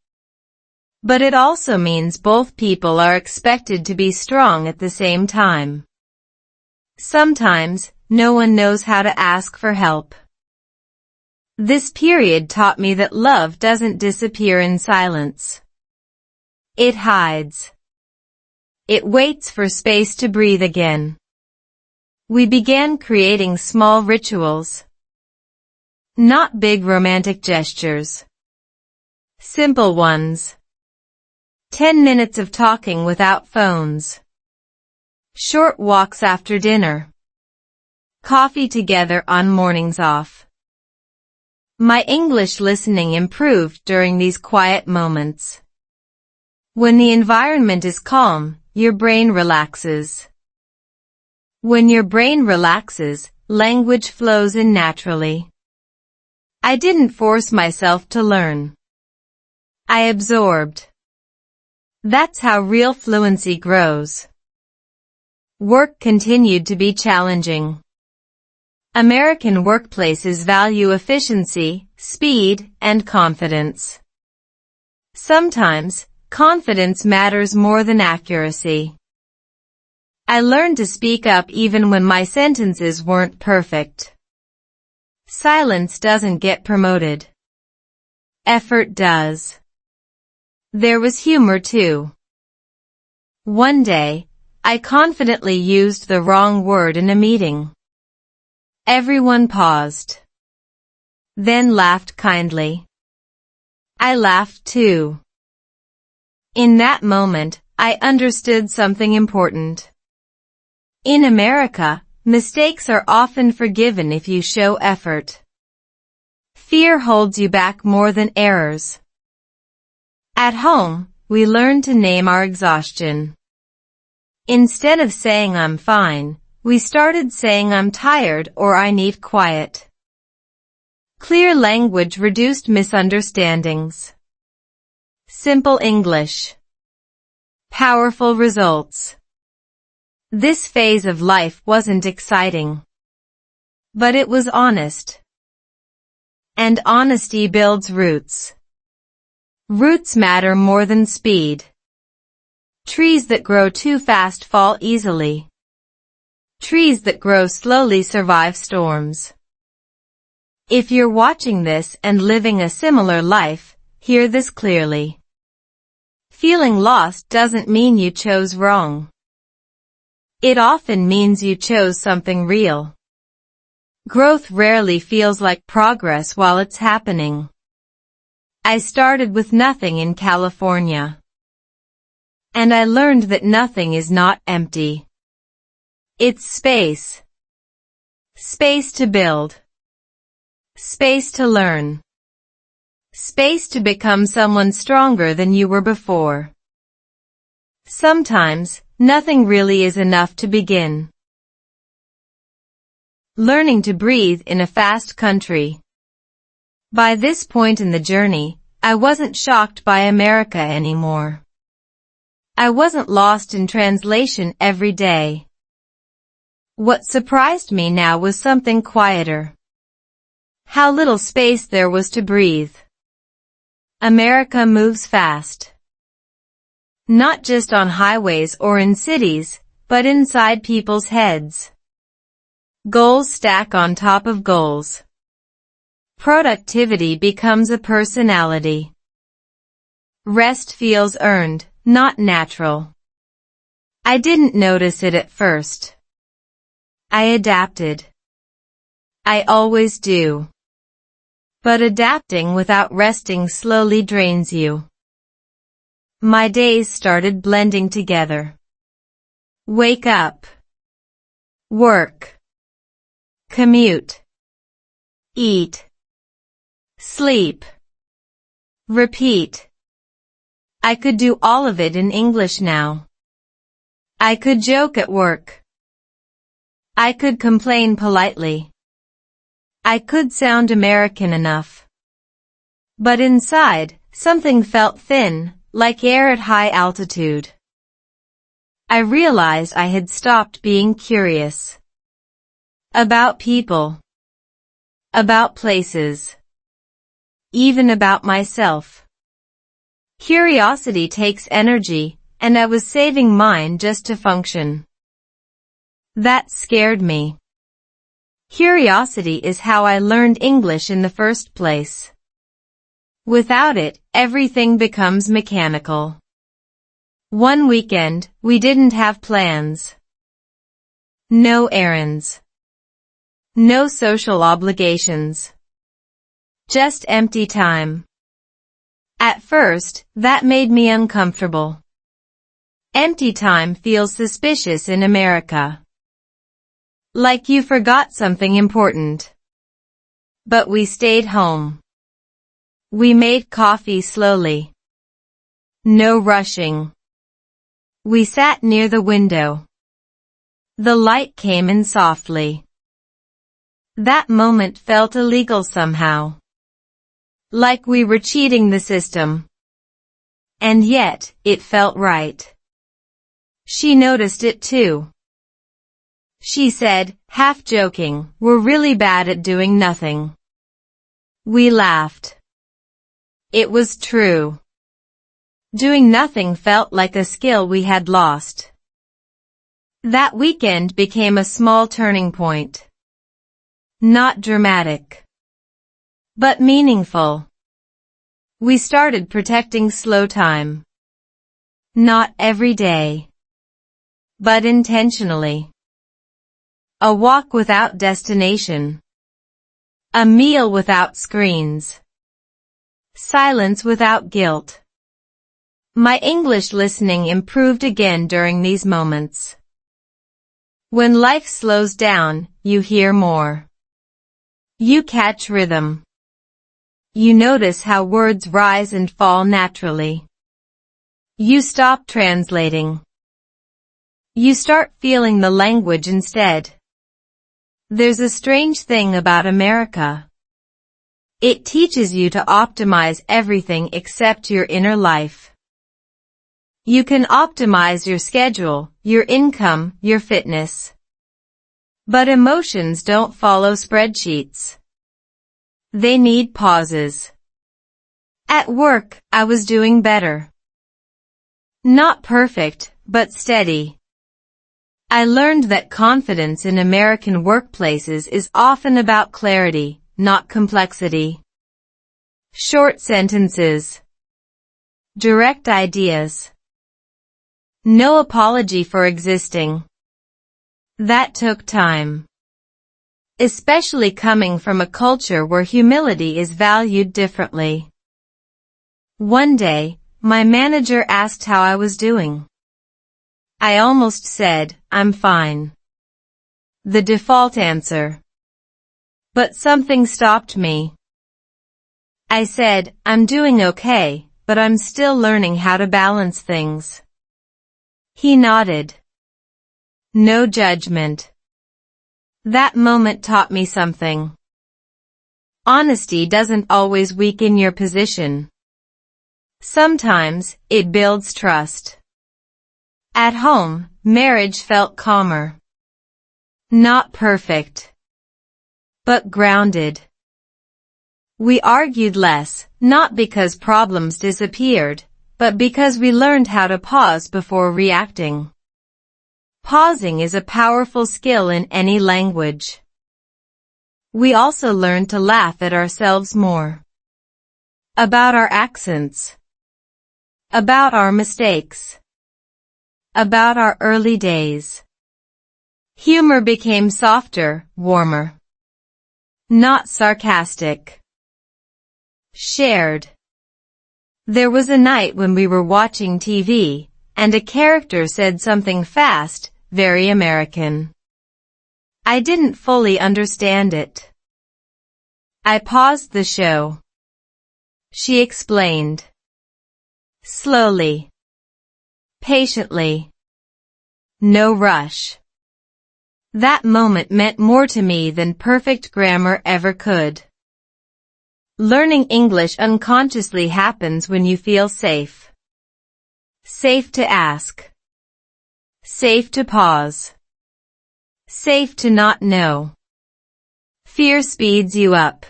But it also means both people are expected to be strong at the same time. Sometimes, no one knows how to ask for help. This period taught me that love doesn't disappear in silence. It hides. It waits for space to breathe again. We began creating small rituals. Not big romantic gestures. Simple ones. 10 minutes of talking without phones. Short walks after dinner. Coffee together on mornings off. My English listening improved during these quiet moments. When the environment is calm, your brain relaxes. When your brain relaxes, language flows in naturally. I didn't force myself to learn. I absorbed. That's how real fluency grows. Work continued to be challenging. American workplaces value efficiency, speed, and confidence. Sometimes, confidence matters more than accuracy. I learned to speak up even when my sentences weren't perfect. Silence doesn't get promoted. Effort does. There was humor too. One day, I confidently used the wrong word in a meeting. Everyone paused. Then laughed kindly. I laughed too. In that moment, I understood something important. In America, mistakes are often forgiven if you show effort. Fear holds you back more than errors. At home, we learn to name our exhaustion. Instead of saying I'm fine, we started saying I'm tired or I need quiet. Clear language reduced misunderstandings. Simple English. Powerful results. This phase of life wasn't exciting. But it was honest. And honesty builds roots. Roots matter more than speed. Trees that grow too fast fall easily. Trees that grow slowly survive storms. If you're watching this and living a similar life, hear this clearly. Feeling lost doesn't mean you chose wrong. It often means you chose something real. Growth rarely feels like progress while it's happening. I started with nothing in California. And I learned that nothing is not empty. It's space. Space to build. Space to learn. Space to become someone stronger than you were before. Sometimes, nothing really is enough to begin. Learning to breathe in a fast country. By this point in the journey, I wasn't shocked by America anymore. I wasn't lost in translation every day. What surprised me now was something quieter. How little space there was to breathe. America moves fast. Not just on highways or in cities, but inside people's heads. Goals stack on top of goals. Productivity becomes a personality. Rest feels earned, not natural. I didn't notice it at first. I adapted. I always do. But adapting without resting slowly drains you. My days started blending together. Wake up. Work. Commute. Eat. Sleep. Repeat. I could do all of it in English now. I could joke at work. I could complain politely. I could sound American enough. But inside, something felt thin, like air at high altitude. I realized I had stopped being curious. About people. About places. Even about myself. Curiosity takes energy, and I was saving mine just to function. That scared me. Curiosity is how I learned English in the first place. Without it, everything becomes mechanical. One weekend, we didn't have plans. No errands. No social obligations. Just empty time. At first, that made me uncomfortable. Empty time feels suspicious in America. Like you forgot something important. But we stayed home. We made coffee slowly. No rushing. We sat near the window. The light came in softly. That moment felt illegal somehow. Like we were cheating the system. And yet, it felt right. She noticed it too. She said, half joking, "We're really bad at doing nothing." We laughed. It was true. Doing nothing felt like a skill we had lost. That weekend became a small turning point. Not dramatic. But meaningful. We started protecting slow time. Not every day. But intentionally. A walk without destination. A meal without screens. Silence without guilt. My English listening improved again during these moments. When life slows down, you hear more. You catch rhythm. You notice how words rise and fall naturally. You stop translating. You start feeling the language instead. There's a strange thing about America. It teaches you to optimize everything except your inner life. You can optimize your schedule, your income, your fitness. But emotions don't follow spreadsheets. They need pauses. At work, I was doing better. Not perfect, but steady. I learned that confidence in American workplaces is often about clarity, not complexity. Short sentences. Direct ideas. No apology for existing. That took time. Especially coming from a culture where humility is valued differently. One day, my manager asked how I was doing. I almost said, "I'm fine." The default answer. But something stopped me. I said, "I'm doing okay, but I'm still learning how to balance things." He nodded. No judgment. That moment taught me something. Honesty doesn't always weaken your position. Sometimes, it builds trust. At home, marriage felt calmer. Not perfect. But grounded. We argued less, not because problems disappeared, but because we learned how to pause before reacting. Pausing is a powerful skill in any language. We also learned to laugh at ourselves more. About our accents. About our mistakes. About our early days. Humor became softer, warmer. Not sarcastic. Shared. There was a night when we were watching TV, and a character said something fast, very American. I didn't fully understand it. I paused the show. She explained. Slowly. Patiently. No rush. That moment meant more to me than perfect grammar ever could. Learning English unconsciously happens when you feel safe. Safe to ask. Safe to pause. Safe to not know. Fear speeds you up.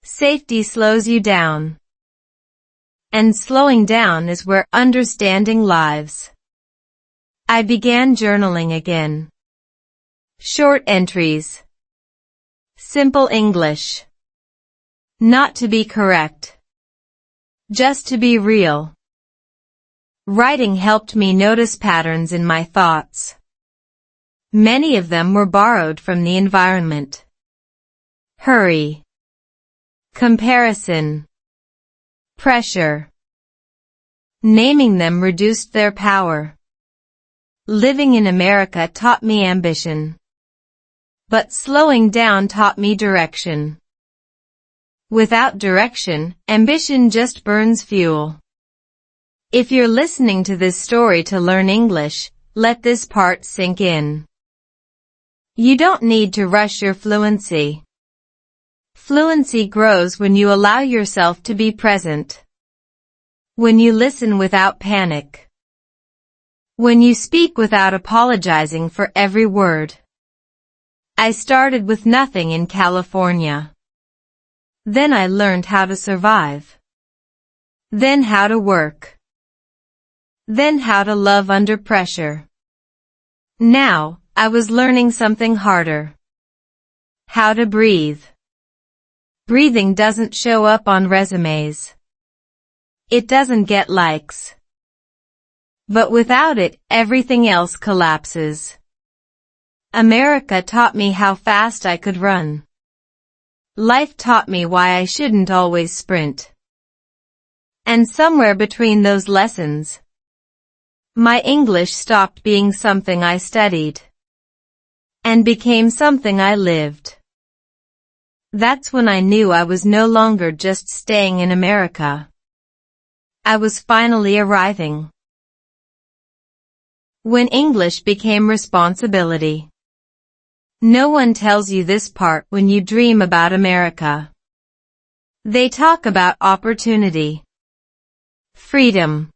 Safety slows you down. And slowing down is where understanding lives. I began journaling again. Short entries. Simple English. Not to be correct. Just to be real. Writing helped me notice patterns in my thoughts. Many of them were borrowed from the environment. Hurry. Comparison. Pressure. Naming them reduced their power. Living in America taught me ambition. But slowing down taught me direction. Without direction, ambition just burns fuel. If you're listening to this story to learn English, let this part sink in. You don't need to rush your fluency. Fluency grows when you allow yourself to be present. When you listen without panic. When you speak without apologizing for every word. I started with nothing in California. Then I learned how to survive. Then how to work. Then how to love under pressure. Now, I was learning something harder. How to breathe. Breathing doesn't show up on resumes. It doesn't get likes. But without it, everything else collapses. America taught me how fast I could run. Life taught me why I shouldn't always sprint. And somewhere between those lessons, my English stopped being something I studied and became something I lived. That's when I knew I was no longer just staying in America. I was finally arriving. When English became responsibility. No one tells you this part when you dream about America. They talk about opportunity, freedom,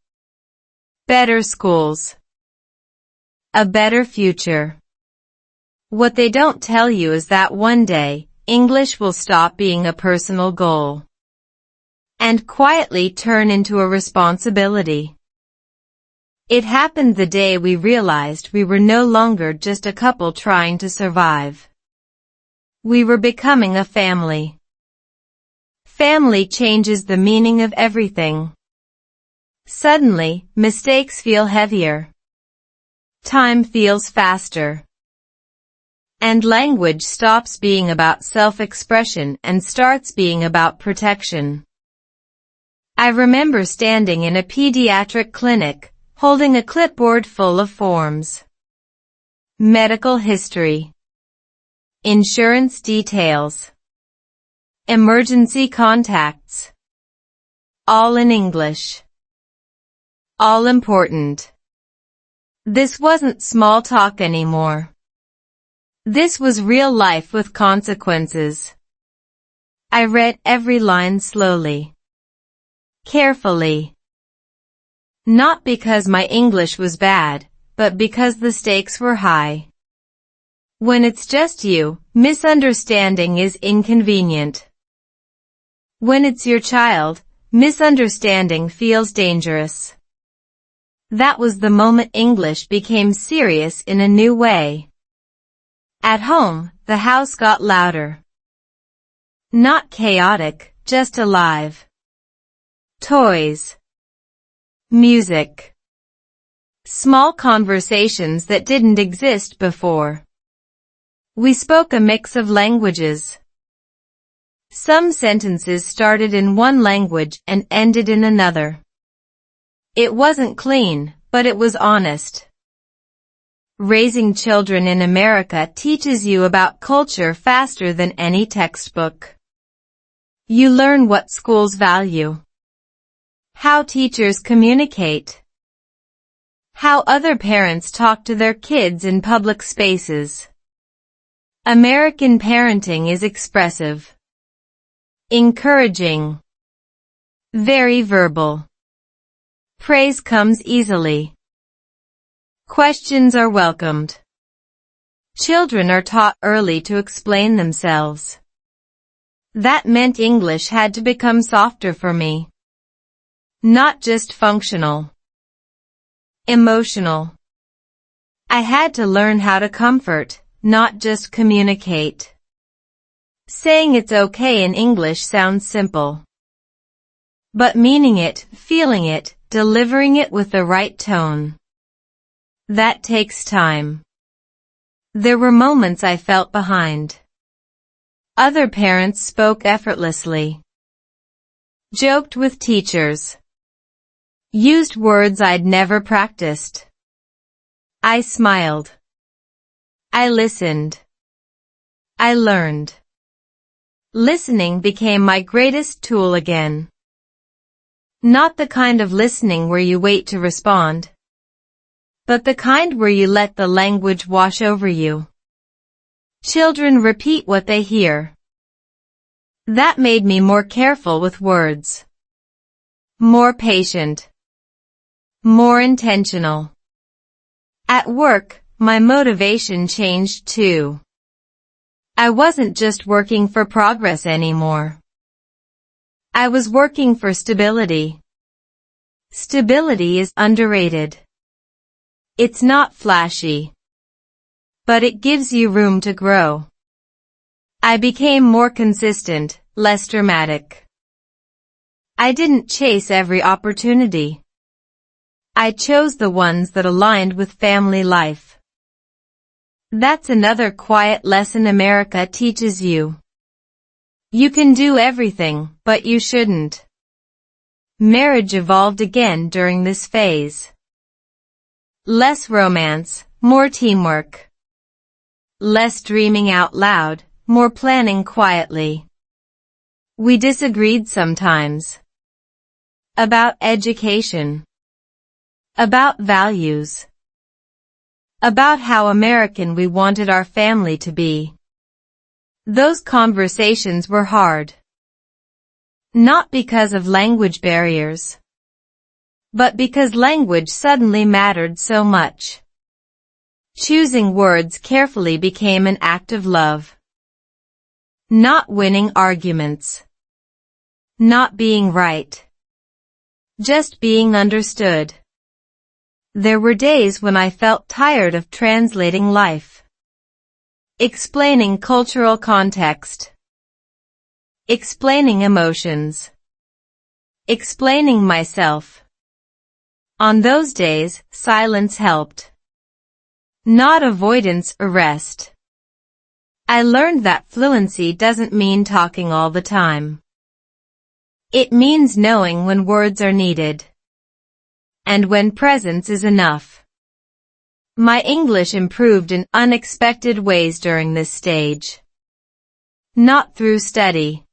better schools, a better future. What they don't tell you is that one day, English will stop being a personal goal and quietly turn into a responsibility. It happened the day we realized we were no longer just a couple trying to survive. We were becoming a family. Family changes the meaning of everything. Suddenly, mistakes feel heavier. Time feels faster. And language stops being about self-expression and starts being about protection. I remember standing in a pediatric clinic, holding a clipboard full of forms. Medical history. Insurance details. Emergency contacts. All in English. All important. This wasn't small talk anymore. This was real life with consequences. I read every line slowly. Carefully. Not because my English was bad, but because the stakes were high. When it's just you, misunderstanding is inconvenient. When it's your child, misunderstanding feels dangerous. That was the moment English became serious in a new way. At home, the house got louder. Not chaotic, just alive. Toys. Music. Small conversations that didn't exist before. We spoke a mix of languages. Some sentences started in one language and ended in another. It wasn't clean, but it was honest. Raising children in America teaches you about culture faster than any textbook. You learn what schools value. How teachers communicate. How other parents talk to their kids in public spaces. American parenting is expressive. Encouraging. Very verbal. Praise comes easily. Questions are welcomed. Children are taught early to explain themselves. That meant English had to become softer for me. Not just functional. Emotional. I had to learn how to comfort, not just communicate. Saying it's okay in English sounds simple. But meaning it, feeling it, delivering it with the right tone. That takes time. There were moments I felt behind. Other parents spoke effortlessly. Joked with teachers. Used words I'd never practiced. I smiled. I listened. I learned. Listening became my greatest tool again. Not the kind of listening where you wait to respond, but the kind where you let the language wash over you. Children repeat what they hear. That made me more careful with words. More patient. More intentional. At work, my motivation changed too. I wasn't just working for progress anymore. I was working for stability. Stability is underrated. It's not flashy, but it gives you room to grow. I became more consistent, less dramatic. I didn't chase every opportunity. I chose the ones that aligned with family life. That's another quiet lesson America teaches you. You can do everything, but you shouldn't. Marriage evolved again during this phase. Less romance, more teamwork. Less dreaming out loud, more planning quietly. We disagreed sometimes. About education. About values. About how American we wanted our family to be. Those conversations were hard. Not because of language barriers, but because language suddenly mattered so much. Choosing words carefully became an act of love. Not winning arguments. Not being right. Just being understood. There were days when I felt tired of translating life. Explaining cultural context. Explaining emotions. Explaining myself. On those days, silence helped. Not avoidance, arrest. I learned that fluency doesn't mean talking all the time. It means knowing when words are needed. And when presence is enough. My English improved in unexpected ways during this stage. Not through study,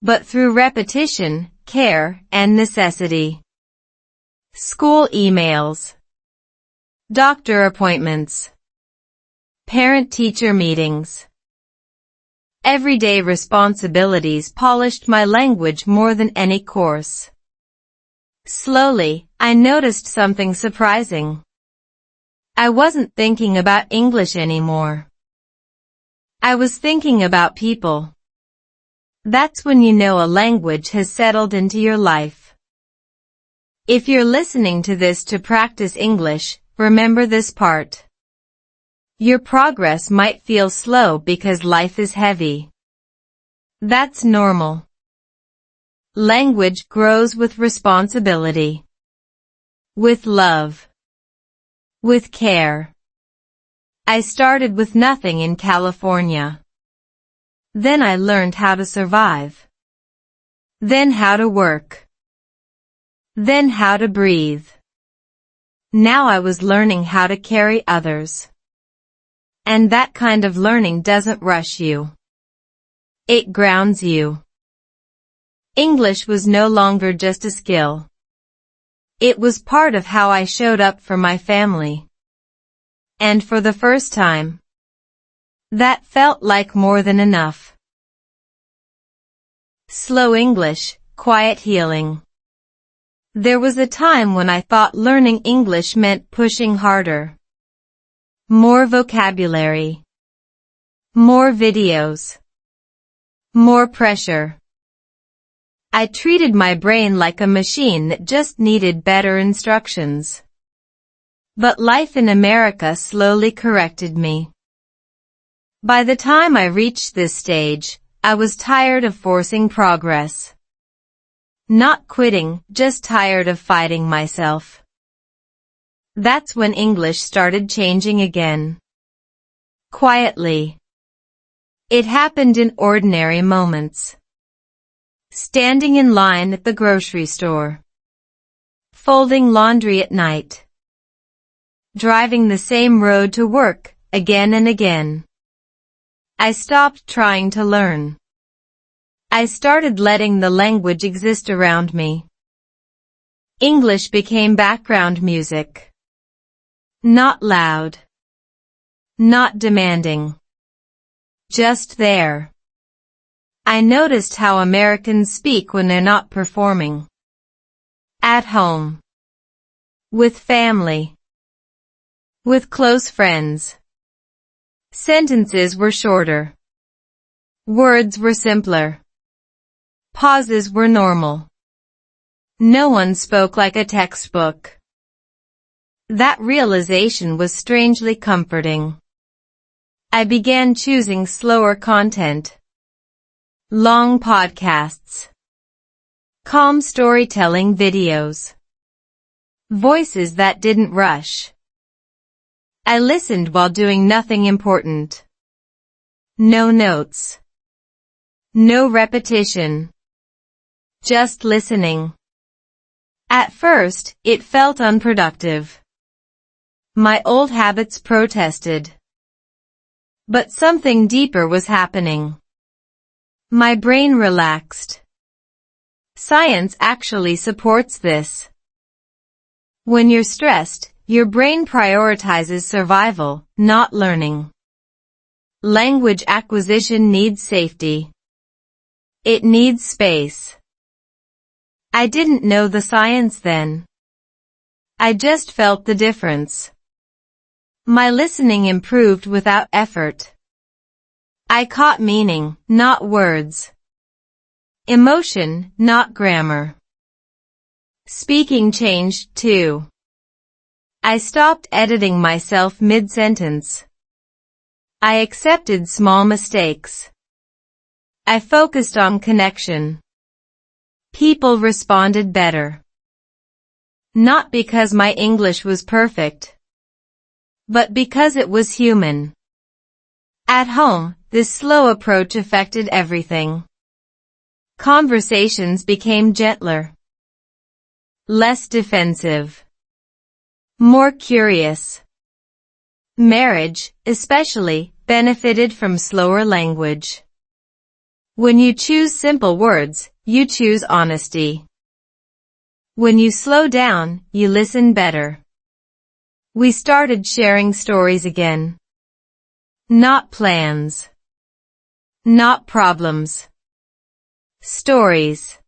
but through repetition, care, and necessity. School emails. Doctor appointments. Parent-teacher meetings. Everyday responsibilities polished my language more than any course. Slowly, I noticed something surprising. I wasn't thinking about English anymore. I was thinking about people. That's when you know a language has settled into your life. If you're listening to this to practice English, remember this part. Your progress might feel slow because life is heavy. That's normal. Language grows with responsibility. With love. With care. I started with nothing in California. Then I learned how to survive. Then how to work. Then how to breathe. Now I was learning how to carry others. And that kind of learning doesn't rush you. It grounds you. English was no longer just a skill. It was part of how I showed up for my family. And for the first time, that felt like more than enough. Slow English, quiet healing. There was a time when I thought learning English meant pushing harder. More vocabulary. More videos. More pressure. I treated my brain like a machine that just needed better instructions. But life in America slowly corrected me. By the time I reached this stage, I was tired of forcing progress. Not quitting, just tired of fighting myself. That's when English started changing again. Quietly. It happened in ordinary moments. Standing in line at the grocery store. Folding laundry at night. Driving the same road to work, again and again. I stopped trying to learn. I started letting the language exist around me. English became background music. Not loud. Not demanding. Just there. I noticed how Americans speak when they're not performing. At home. With family. With close friends. Sentences were shorter. Words were simpler. Pauses were normal. No one spoke like a textbook. That realization was strangely comforting. I began choosing slower content. Long podcasts. Calm storytelling videos. Voices that didn't rush. I listened while doing nothing important. No notes. No repetition. Just listening. At first, it felt unproductive. My old habits protested. But something deeper was happening. My brain relaxed. Science actually supports this. When you're stressed, your brain prioritizes survival, not learning. Language acquisition needs safety. It needs space. I didn't know the science then. I just felt the difference. My listening improved without effort. I caught meaning, not words. Emotion, not grammar. Speaking changed too. I stopped editing myself mid-sentence. I accepted small mistakes. I focused on connection. People responded better. Not because my English was perfect, but because it was human. At home, this slow approach affected everything. Conversations became gentler. Less defensive. More curious. Marriage, especially, benefited from slower language. When you choose simple words, you choose honesty. When you slow down, you listen better. We started sharing stories again. Not plans. Not problems. Stories.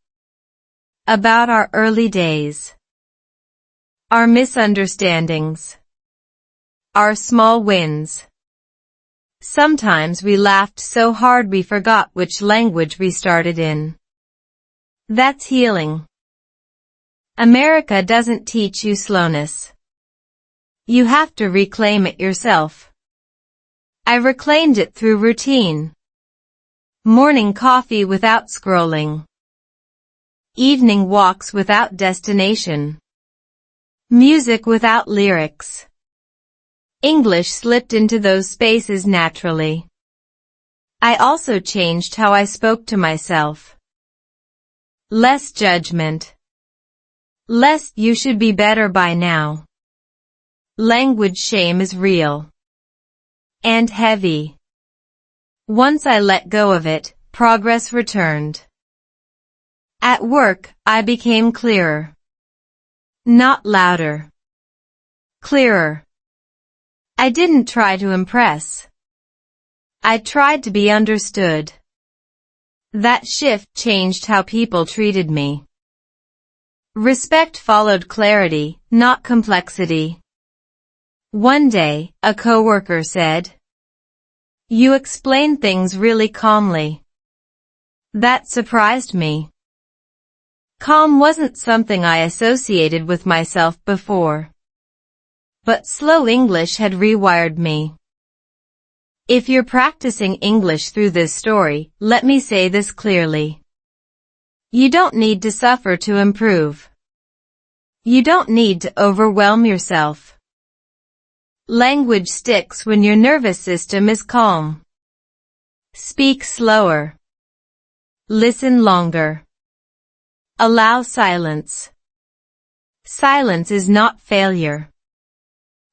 About our early days. Our misunderstandings. Our small wins. Sometimes we laughed so hard we forgot which language we started in. That's healing. America doesn't teach you slowness. You have to reclaim it yourself. I reclaimed it through routine. Morning coffee without scrolling. Evening walks without destination. Music without lyrics. English slipped into those spaces naturally. I also changed how I spoke to myself. Less judgment. Less, you should be better by now. Language shame is real. And heavy. Once I let go of it, progress returned. At work, I became clearer. Not louder. Clearer. I didn't try to impress. I tried to be understood. That shift changed how people treated me. Respect followed clarity, not complexity. One day, a coworker said, "You explain things really calmly." That surprised me. Calm wasn't something I associated with myself before. But slow English had rewired me. If you're practicing English through this story, let me say this clearly. You don't need to suffer to improve. You don't need to overwhelm yourself. Language sticks when your nervous system is calm. Speak slower. Listen longer. Allow silence. Silence is not failure.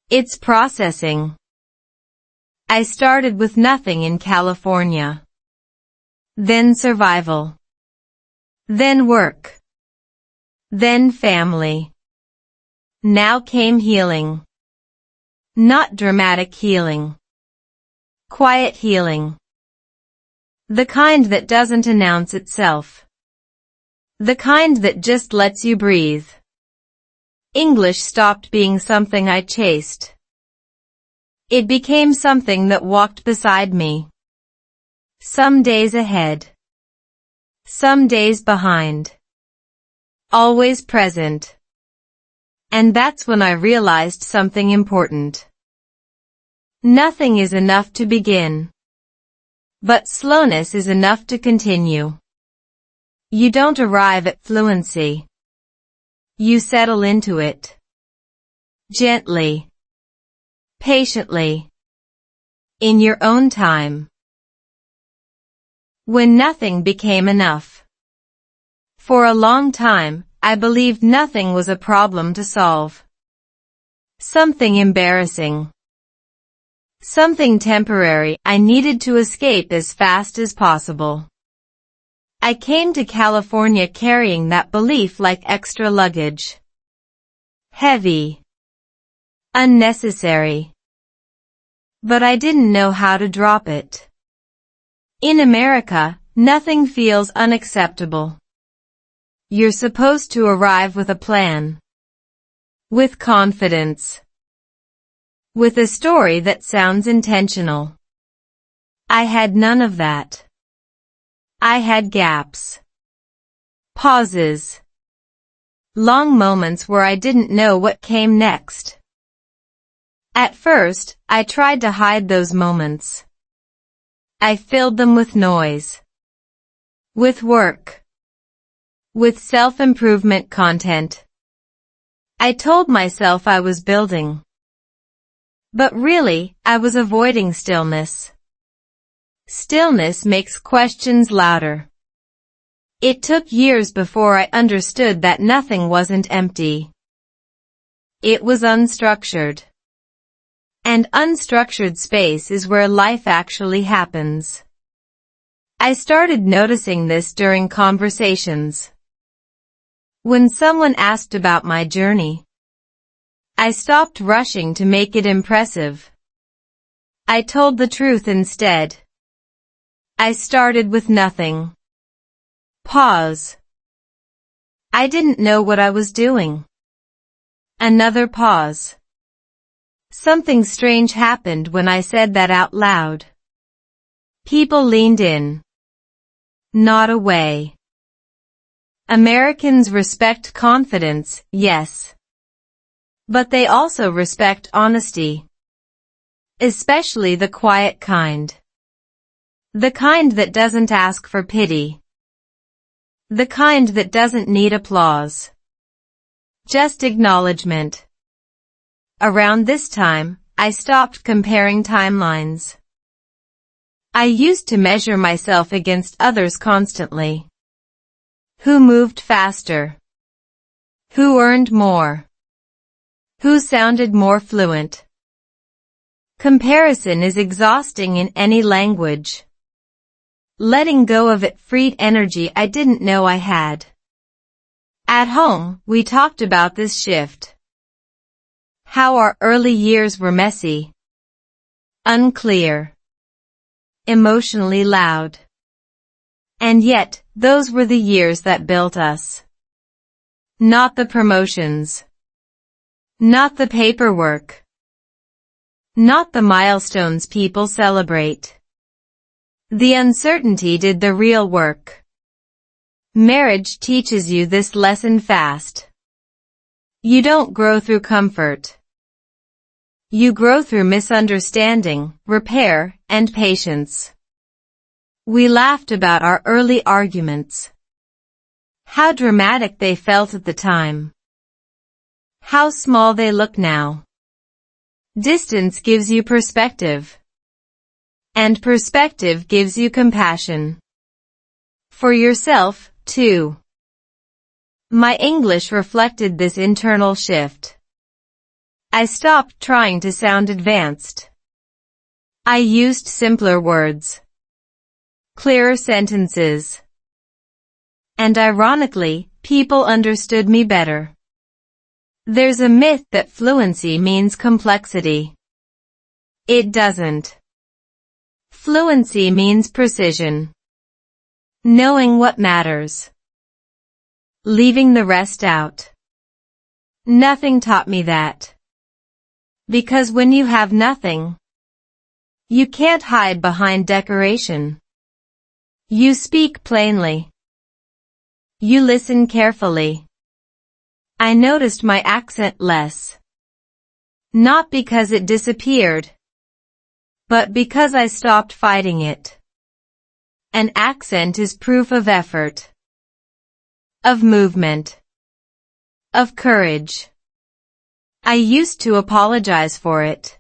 It's processing. I started with nothing in California. Then survival. Then work. Then family. Now came healing. Not dramatic healing. Quiet healing. The kind that doesn't announce itself. The kind that just lets you breathe. English stopped being something I chased. It became something that walked beside me. Some days ahead. Some days behind. Always present. And that's when I realized something important. Nothing is enough to begin. But slowness is enough to continue. You don't arrive at fluency. You settle into it. Gently. Patiently. In your own time. When nothing became enough. For a long time, I believed nothing was a problem to solve. Something embarrassing. Something temporary I needed to escape as fast as possible. I came to California carrying that belief like extra luggage. Heavy. Unnecessary. But I didn't know how to drop it. In America, nothing feels unacceptable. You're supposed to arrive with a plan. With confidence. With a story that sounds intentional. I had none of that. I had gaps. Pauses. Long moments where I didn't know what came next. At first, I tried to hide those moments. I filled them with noise. With work. With self-improvement content. I told myself I was building. But really, I was avoiding stillness. Stillness makes questions louder. It took years before I understood that nothing wasn't empty. It was unstructured. And unstructured space is where life actually happens. I started noticing this during conversations. When someone asked about my journey, I stopped rushing to make it impressive. I told the truth instead. I started with nothing. Pause. I didn't know what I was doing. Another pause. Something strange happened when I said that out loud. People leaned in. Not away. Americans respect confidence, yes. But they also respect honesty. Especially the quiet kind. The kind that doesn't ask for pity. The kind that doesn't need applause. Just acknowledgement. Around this time, I stopped comparing timelines. I used to measure myself against others constantly. Who moved faster? Who earned more? Who sounded more fluent? Comparison is exhausting in any language. Letting go of it freed energy I didn't know I had. At home, we talked about this shift. How our early years were messy. Unclear. Emotionally loud. And yet, those were the years that built us. Not the promotions. Not the paperwork. Not the milestones people celebrate. The uncertainty did the real work. Marriage teaches you this lesson fast. You don't grow through comfort. You grow through misunderstanding, repair, and patience. We laughed about our early arguments. How dramatic they felt at the time. How small they look now. Distance gives you perspective. And perspective gives you compassion. For yourself, too. My English reflected this internal shift. I stopped trying to sound advanced. I used simpler words. Clearer sentences. And ironically, people understood me better. There's a myth that fluency means complexity. It doesn't. Fluency means precision. Knowing what matters. Leaving the rest out. Nothing taught me that. Because when you have nothing, you can't hide behind decoration. You speak plainly. You listen carefully. I noticed my accent less. Not because it disappeared, but because I stopped fighting it. An accent is proof of effort, of movement, of courage. I used to apologize for it.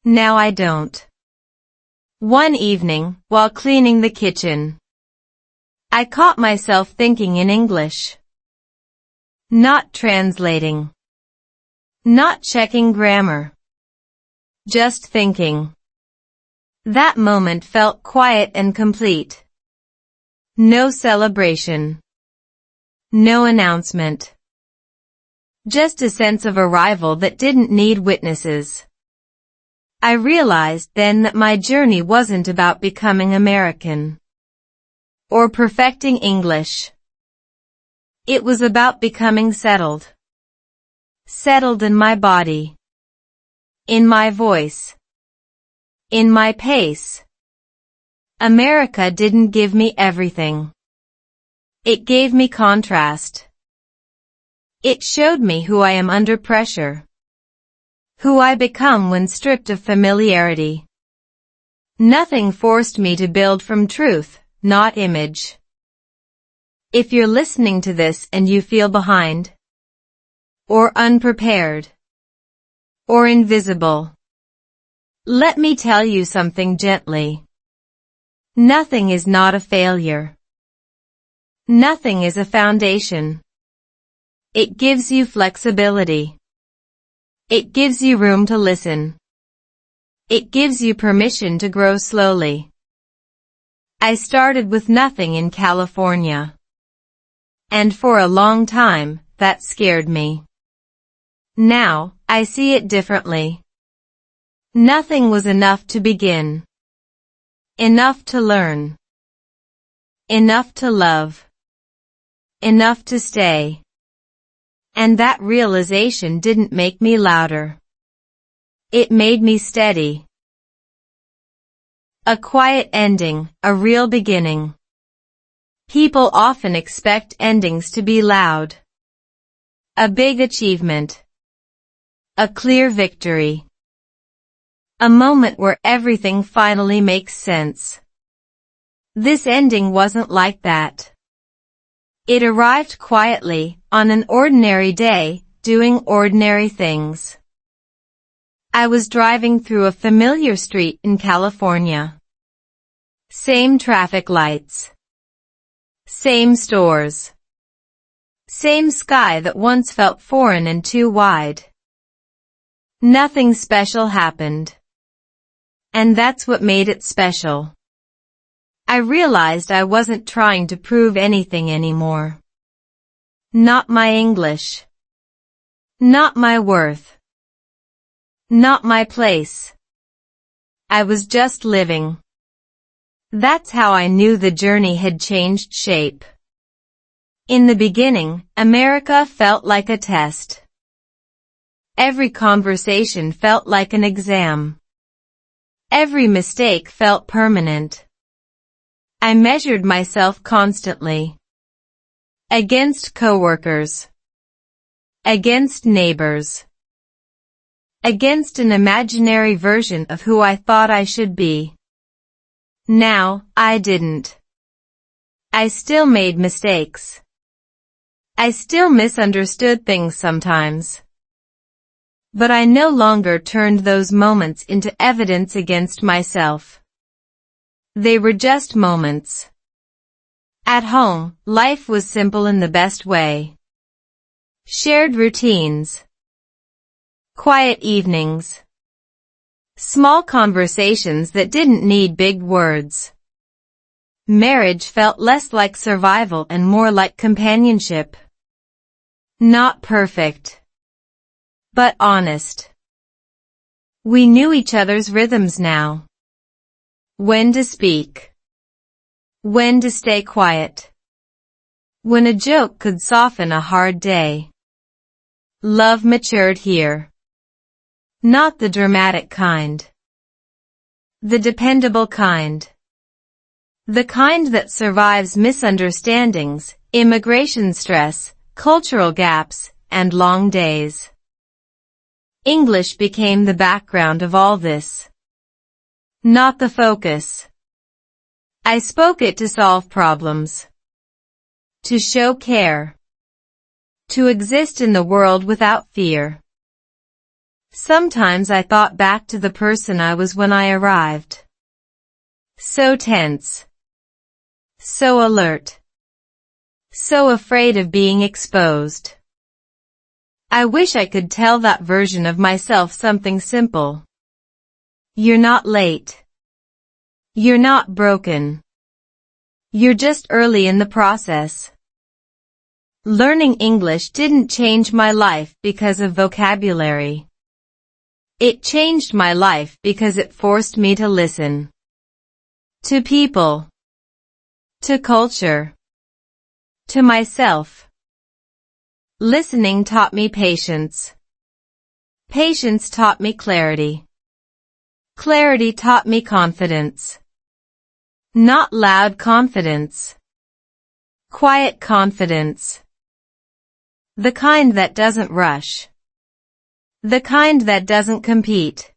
Now I don't. One evening, while cleaning the kitchen, I caught myself thinking in English. Not translating. Not checking grammar. Just thinking. That moment felt quiet and complete. No celebration. No announcement. Just a sense of arrival that didn't need witnesses. I realized then that my journey wasn't about becoming American. Or perfecting English. It was about becoming settled. Settled in my body. In my voice. In my pace. America didn't give me everything. It gave me contrast. It showed me who I am under pressure. Who I become when stripped of familiarity. Nothing forced me to build from truth, not image. If you're listening to this and you feel behind, or unprepared, or invisible, let me tell you something gently. Nothing is not a failure. Nothing is a foundation. It gives you flexibility. It gives you room to listen. It gives you permission to grow slowly. I started with nothing in California. And for a long time, that scared me. Now, I see it differently. Nothing was enough to begin. Enough to learn. Enough to love. Enough to stay. And that realization didn't make me louder. It made me steady. A quiet ending, a real beginning. People often expect endings to be loud. A big achievement. A clear victory. A moment where everything finally makes sense. This ending wasn't like that. It arrived quietly, on an ordinary day, doing ordinary things. I was driving through a familiar street in California. Same traffic lights. Same stores. Same sky that once felt foreign and too wide. Nothing special happened. And that's what made it special. I realized I wasn't trying to prove anything anymore. Not my English. Not my worth. Not my place. I was just living. That's how I knew the journey had changed shape. In the beginning, America felt like a test. Every conversation felt like an exam. Every mistake felt permanent. I measured myself constantly. Against coworkers. Against neighbors. Against an imaginary version of who I thought I should be. Now, I didn't. I still made mistakes. I still misunderstood things sometimes. But I no longer turned those moments into evidence against myself. They were just moments. At home, life was simple in the best way. Shared routines. Quiet evenings. Small conversations that didn't need big words. Marriage felt less like survival and more like companionship. Not perfect. But honest. We knew each other's rhythms now. When to speak. When to stay quiet. When a joke could soften a hard day. Love matured here. Not the dramatic kind. The dependable kind. The kind that survives misunderstandings, immigration stress, cultural gaps, and long days. English became the background of all this. Not the focus. I spoke it to solve problems. To show care. To exist in the world without fear. Sometimes I thought back to the person I was when I arrived. So tense. So alert. So afraid of being exposed. I wish I could tell that version of myself something simple. You're not late. You're not broken. You're just early in the process. Learning English didn't change my life because of vocabulary. It changed my life because it forced me to listen. To people. To culture. To myself. Listening taught me patience. Patience taught me clarity. Clarity taught me confidence. Not loud confidence. Quiet confidence. The kind that doesn't rush. The kind that doesn't compete.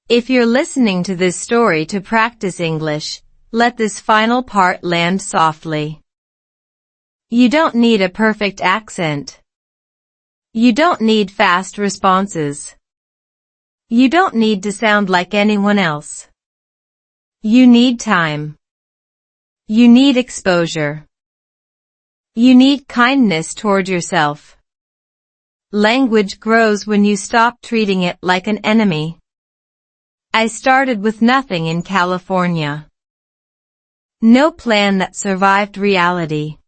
If you're listening to this story to practice English, let this final part land softly. You don't need a perfect accent. You don't need fast responses. You don't need to sound like anyone else. You need time. You need exposure. You need kindness toward yourself. Language grows when you stop treating it like an enemy. I started with nothing in California. No plan that survived reality.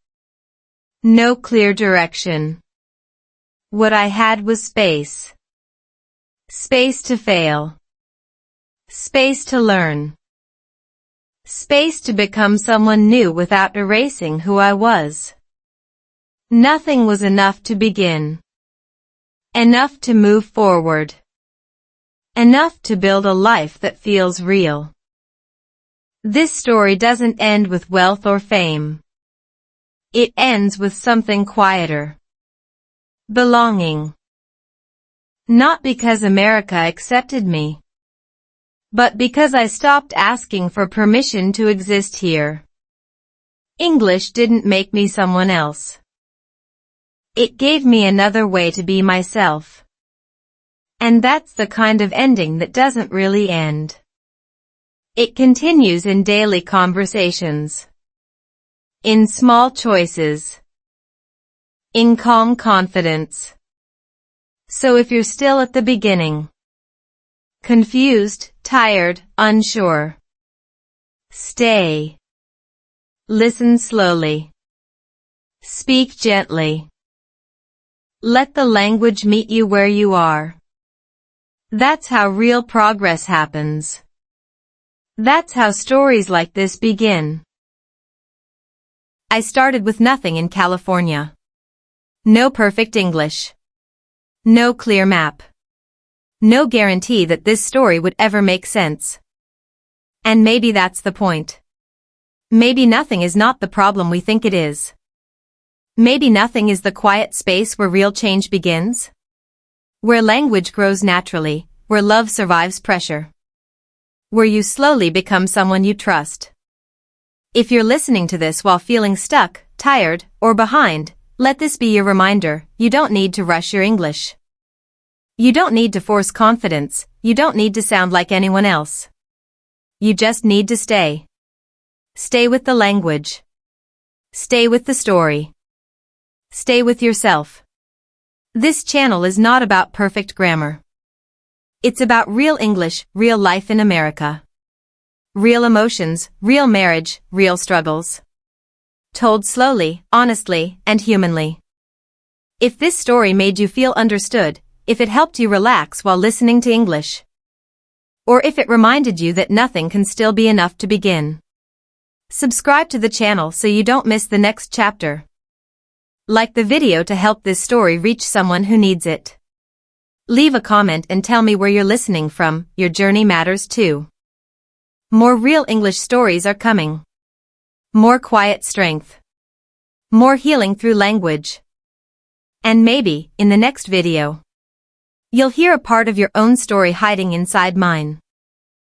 No clear direction. What I had was space. Space to fail. Space to learn. Space to become someone new without erasing who I was. Nothing was enough to begin. Enough to move forward. Enough to build a life that feels real. This story doesn't end with wealth or fame. It ends with something quieter. Belonging. Not because America accepted me, but because I stopped asking for permission to exist here. English didn't make me someone else. It gave me another way to be myself. And that's the kind of ending that doesn't really end. It continues in daily conversations. In small choices. In calm confidence. So if you're still at the beginning, confused, tired, unsure, stay. Listen slowly. Speak gently. Let the language meet you where you are. That's how real progress happens. That's how stories like this begin. I started with nothing in California. No perfect English. No clear map. No guarantee that this story would ever make sense. And maybe that's the point. Maybe nothing is not the problem we think it is. Maybe nothing is the quiet space where real change begins. Where language grows naturally, where love survives pressure. Where you slowly become someone you trust. If you're listening to this while feeling stuck, tired, or behind, let this be your reminder: you don't need to rush your English. You don't need to force confidence, you don't need to sound like anyone else. You just need to stay. Stay with the language. Stay with the story. Stay with yourself. This channel is not about perfect grammar. It's about real English, real life in America. Real emotions, real marriage, real struggles. Told slowly, honestly, and humanly. If this story made you feel understood, if it helped you relax while listening to English, or if it reminded you that nothing can still be enough to begin, subscribe to the channel so you don't miss the next chapter. Like the video to help this story reach someone who needs it. Leave a comment and tell me where you're listening from, your journey matters too. More real English stories are coming. More quiet strength. More healing through language. And maybe, in the next video, you'll hear a part of your own story hiding inside mine.